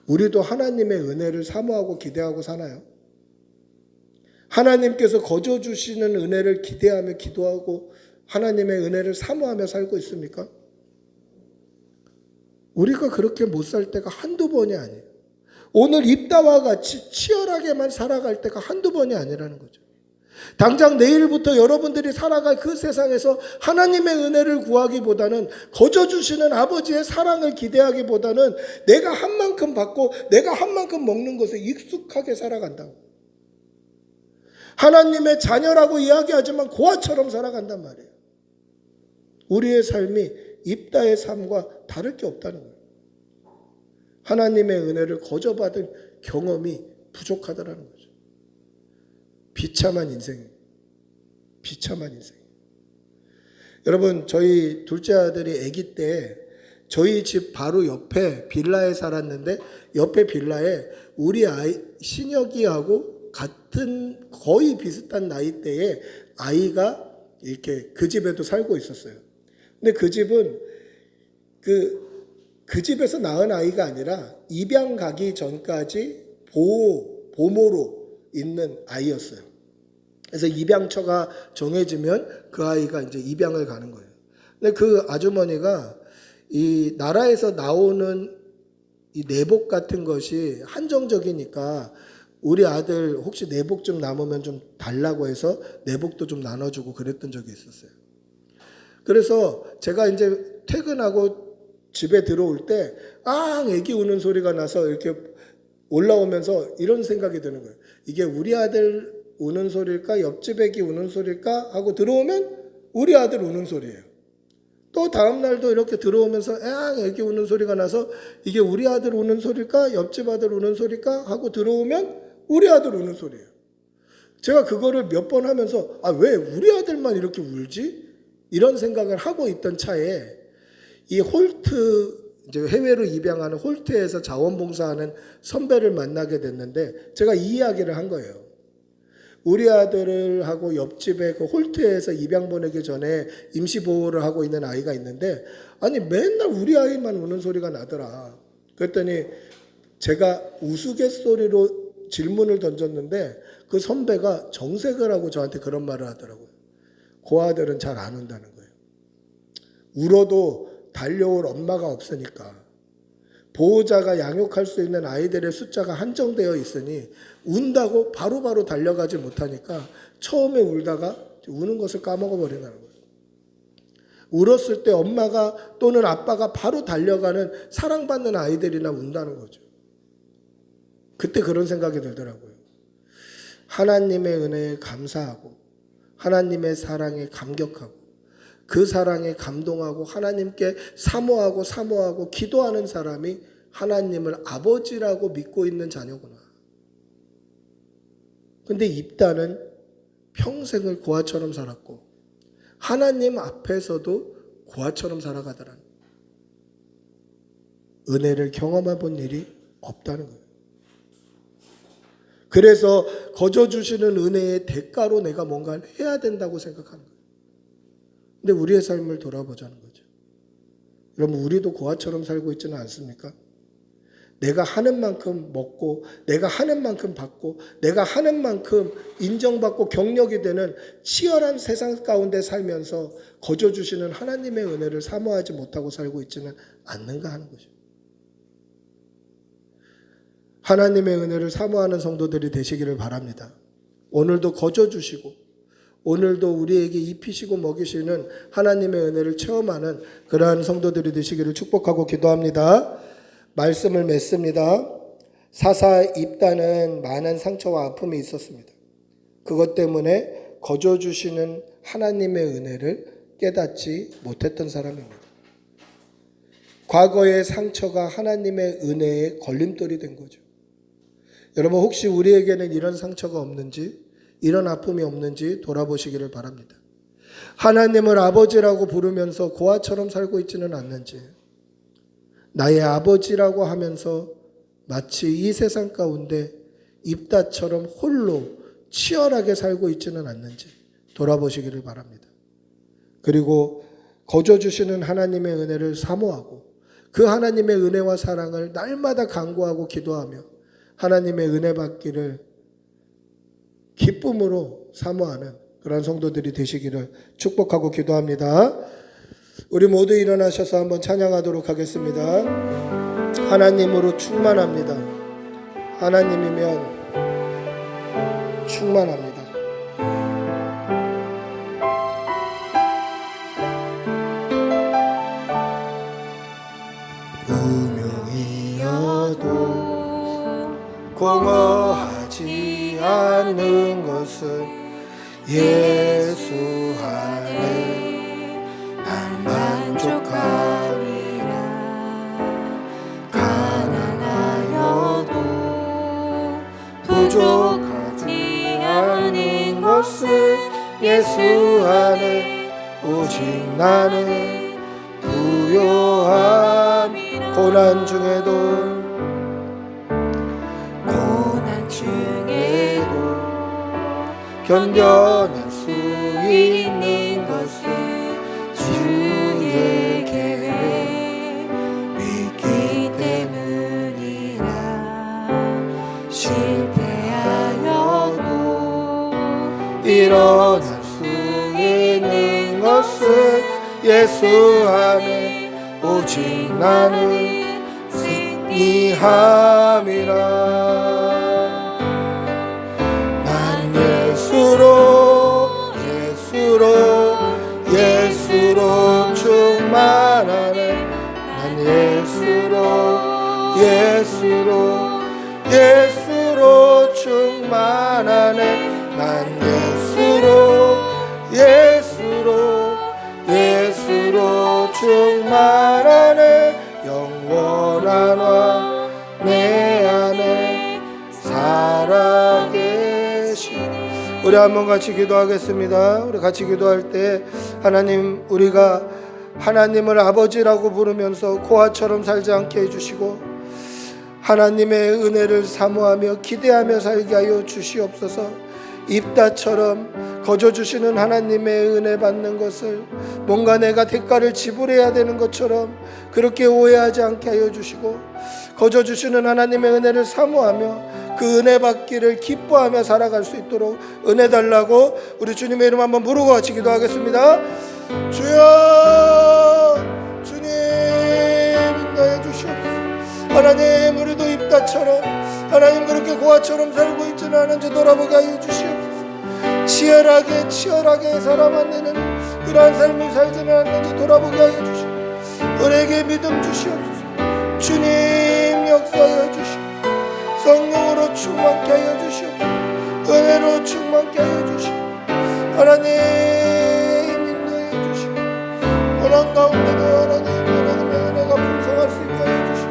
[SPEAKER 2] 우리도 하나님의 은혜를 사모하고 기대하고 사나요? 하나님께서 거저 주시는 은혜를 기대하며 기도하고 하나님의 은혜를 사모하며 살고 있습니까? 우리가 그렇게 못 살 때가 한두 번이 아니에요. 오늘 입다와 같이 치열하게만 살아갈 때가 한두 번이 아니라는 거죠. 당장 내일부터 여러분들이 살아갈 그 세상에서 하나님의 은혜를 구하기보다는 거저 주시는 아버지의 사랑을 기대하기보다는 내가 한 만큼 받고 내가 한 만큼 먹는 것에 익숙하게 살아간다고. 하나님의 자녀라고 이야기하지만 고아처럼 살아간단 말이에요. 우리의 삶이 입다의 삶과 다를 게 없다는 거예요. 하나님의 은혜를 거저받은 경험이 부족하다는 거죠. 비참한 인생이에요. 비참한 인생이에요. 여러분, 저희 둘째 아들이 아기 때 저희 집 바로 옆에 빌라에 살았는데 옆에 빌라에 우리 아이 신혁이하고 같은 거의 비슷한 나이대에 아이가 이렇게 그 집에도 살고 있었어요. 근데 그 집은 그 집에서 낳은 아이가 아니라 입양 가기 전까지 보모로 있는 아이였어요. 그래서 입양처가 정해지면 그 아이가 이제 입양을 가는 거예요. 근데 그 아주머니가 이 나라에서 나오는 이 내복 같은 것이 한정적이니까 우리 아들 혹시 내복 좀 남으면 좀 달라고 해서 내복도 좀 나눠주고 그랬던 적이 있었어요. 그래서 제가 이제 퇴근하고 집에 들어올 때 애기 우는 소리가 나서 이렇게 올라오면서 이런 생각이 드는 거예요. 이게 우리 아들 우는 소리일까? 옆집 애기 우는 소리일까? 하고 들어오면 우리 아들 우는 소리예요. 또 다음 날도 이렇게 들어오면서 애기 우는 소리가 나서 이게 우리 아들 우는 소리일까? 옆집 아들 우는 소리일까? 하고 들어오면 우리 아들 우는 소리예요. 제가 그거를 몇 번 하면서 왜 우리 아들만 이렇게 울지? 이런 생각을 하고 있던 차에 이 홀트, 이제 해외로 입양하는 홀트에서 자원봉사하는 선배를 만나게 됐는데 제가 이 이야기를 한 거예요. 우리 아들을 하고 옆집에 그 홀트에서 입양 보내기 전에 임시보호를 하고 있는 아이가 있는데 맨날 우리 아이만 우는 소리가 나더라. 그랬더니 제가 우스갯소리로 질문을 던졌는데 그 선배가 정색을 하고 저한테 그런 말을 하더라고요. 그 아들은 잘 안 운다는 거예요. 울어도 달려올 엄마가 없으니까. 보호자가 양육할 수 있는 아이들의 숫자가 한정되어 있으니 운다고 바로바로 달려가지 못하니까 처음에 울다가 우는 것을 까먹어버린다는 거예요. 울었을 때 엄마가 또는 아빠가 바로 달려가는 사랑받는 아이들이나 운다는 거죠. 그때 그런 생각이 들더라고요. 하나님의 은혜에 감사하고 하나님의 사랑에 감격하고 그 사랑에 감동하고 하나님께 사모하고 기도하는 사람이 하나님을 아버지라고 믿고 있는 자녀구나. 근데 입다는 평생을 고아처럼 살았고 하나님 앞에서도 고아처럼 살아가더라는 은혜를 경험해 본 일이 없다는 거예요. 그래서 거저 주시는 은혜의 대가로 내가 뭔가를 해야 된다고 생각하는 거예요. 근데 우리의 삶을 돌아보자는 거죠. 여러분, 우리도 고아처럼 살고 있지는 않습니까? 내가 하는 만큼 먹고 내가 하는 만큼 받고 내가 하는 만큼 인정받고 경력이 되는 치열한 세상 가운데 살면서 거저 주시는 하나님의 은혜를 사모하지 못하고 살고 있지는 않는가 하는 거죠. 하나님의 은혜를 사모하는 성도들이 되시기를 바랍니다. 오늘도 거저 주시고 오늘도 우리에게 입히시고 먹이시는 하나님의 은혜를 체험하는 그러한 성도들이 되시기를 축복하고 기도합니다. 말씀을 맺습니다. 사사 입다는 많은 상처와 아픔이 있었습니다. 그것 때문에 거저 주시는 하나님의 은혜를 깨닫지 못했던 사람입니다. 과거의 상처가 하나님의 은혜의 걸림돌이 된 거죠. 여러분 혹시 우리에게는 이런 상처가 없는지 이런 아픔이 없는지 돌아보시기를 바랍니다. 하나님을 아버지라고 부르면서 고아처럼 살고 있지는 않는지, 나의 아버지라고 하면서 마치 이 세상 가운데 입다처럼 홀로 치열하게 살고 있지는 않는지 돌아보시기를 바랍니다. 그리고 거저 주시는 하나님의 은혜를 사모하고 그 하나님의 은혜와 사랑을 날마다 간구하고 기도하며 하나님의 은혜 받기를 기쁨으로 사모하는 그런 성도들이 되시기를 축복하고 기도합니다. 우리 모두 일어나셔서 한번 찬양하도록 하겠습니다. 하나님으로 충만합니다. 하나님이면 충만합니다. 무명이어도 공허하지 않는 것은 예수 안에 난 만족함이라. 가난하여도 부족하지 않은 것은 예수 안에 오직 나는 부요함. 고난 중에도 견뎌낼 수 있는 것은 주의 계획 믿기 때문이라. 실패하여도 일어날 수 있는 것은 예수 안에 오직 나는 승리함이라. 예수로 충만하네. 난 예수로 충만하네. 난 예수로 충만하네. 영원한 왕 내 안에 살아계신. 우리 한번 같이 기도하겠습니다. 우리 같이 기도할 때 하나님, 우리가 하나님을 아버지라고 부르면서 고아처럼 살지 않게 해주시고 하나님의 은혜를 사모하며 기대하며 살게 하여 주시옵소서. 입다처럼 거저 주시는 하나님의 은혜 받는 것을 뭔가 내가 대가를 지불해야 되는 것처럼 그렇게 오해하지 않게 하여 주시고, 거저 주시는 하나님의 은혜를 사모하며 그 은혜 받기를 기뻐하며 살아갈 수 있도록 은혜 달라고 우리 주님의 이름 한번 부르고 같이 기도하겠습니다. 주여, 주님 인도해 주시옵소서. 하나님, 우리도 입다처럼 하나님 그렇게 고아처럼 살고 있지는 않은지 돌아보게 하여 주시옵소서. 치열하게 살아만내는 그러한 삶을 살지는 않는지 돌아보게 하여 주시옵소서. 우리에게 믿음 주시옵소서. 주님 역사하여 주시옵소서. 성령으로 충만케 하여 주시옵소서. 은혜로 충만케 하여 주시옵소서. 하나님 인도해 주시옵소서. 고난 가운데도 하나님의 은혜가 풍성할 수 있게 하여 주시옵소서.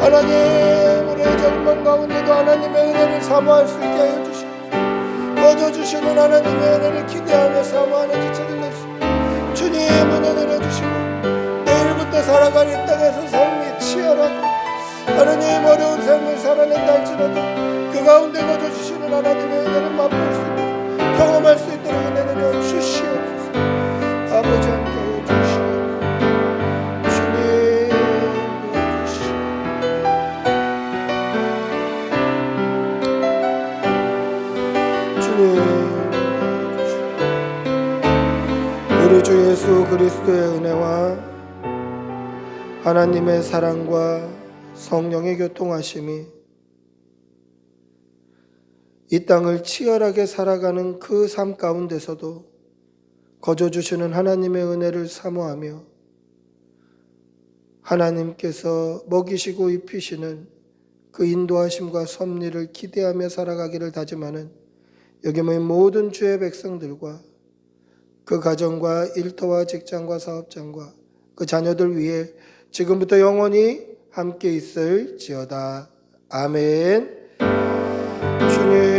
[SPEAKER 2] 하나님, 우리의 절망 가운데도 하나님의 은혜를 사모할 수 있게 하여 주시옵소서. 거저 주시는 하나님의 은혜를 기대하며 사모하는 지체들 됐습니다. 주님 은혜 내려주시고 내일부터 살아갈 이 땅에서 삶이 치열하고 하나님 어려운 삶을 살아낸다 할지라도 그 가운데 거저 주시는 하나님의 은혜를 맛볼 수 있도록 경험할 수 있도록 은혜 내려 주시옵소서. 아버지 함께 하여 주시옵소서. 주님 도와주시옵소서. 우리 주 예수 그리스도의 은혜와 하나님의 사랑과 성령의 교통하심이 이 땅을 치열하게 살아가는 그 삶 가운데서도 거저 주시는 하나님의 은혜를 사모하며 하나님께서 먹이시고 입히시는 그 인도하심과 섭리를 기대하며 살아가기를 다짐하는 여기 모인 모든 주의 백성들과 그 가정과 일터와 직장과 사업장과 그 자녀들 위해 지금부터 영원히 함께 있을지어다. 아멘. 주님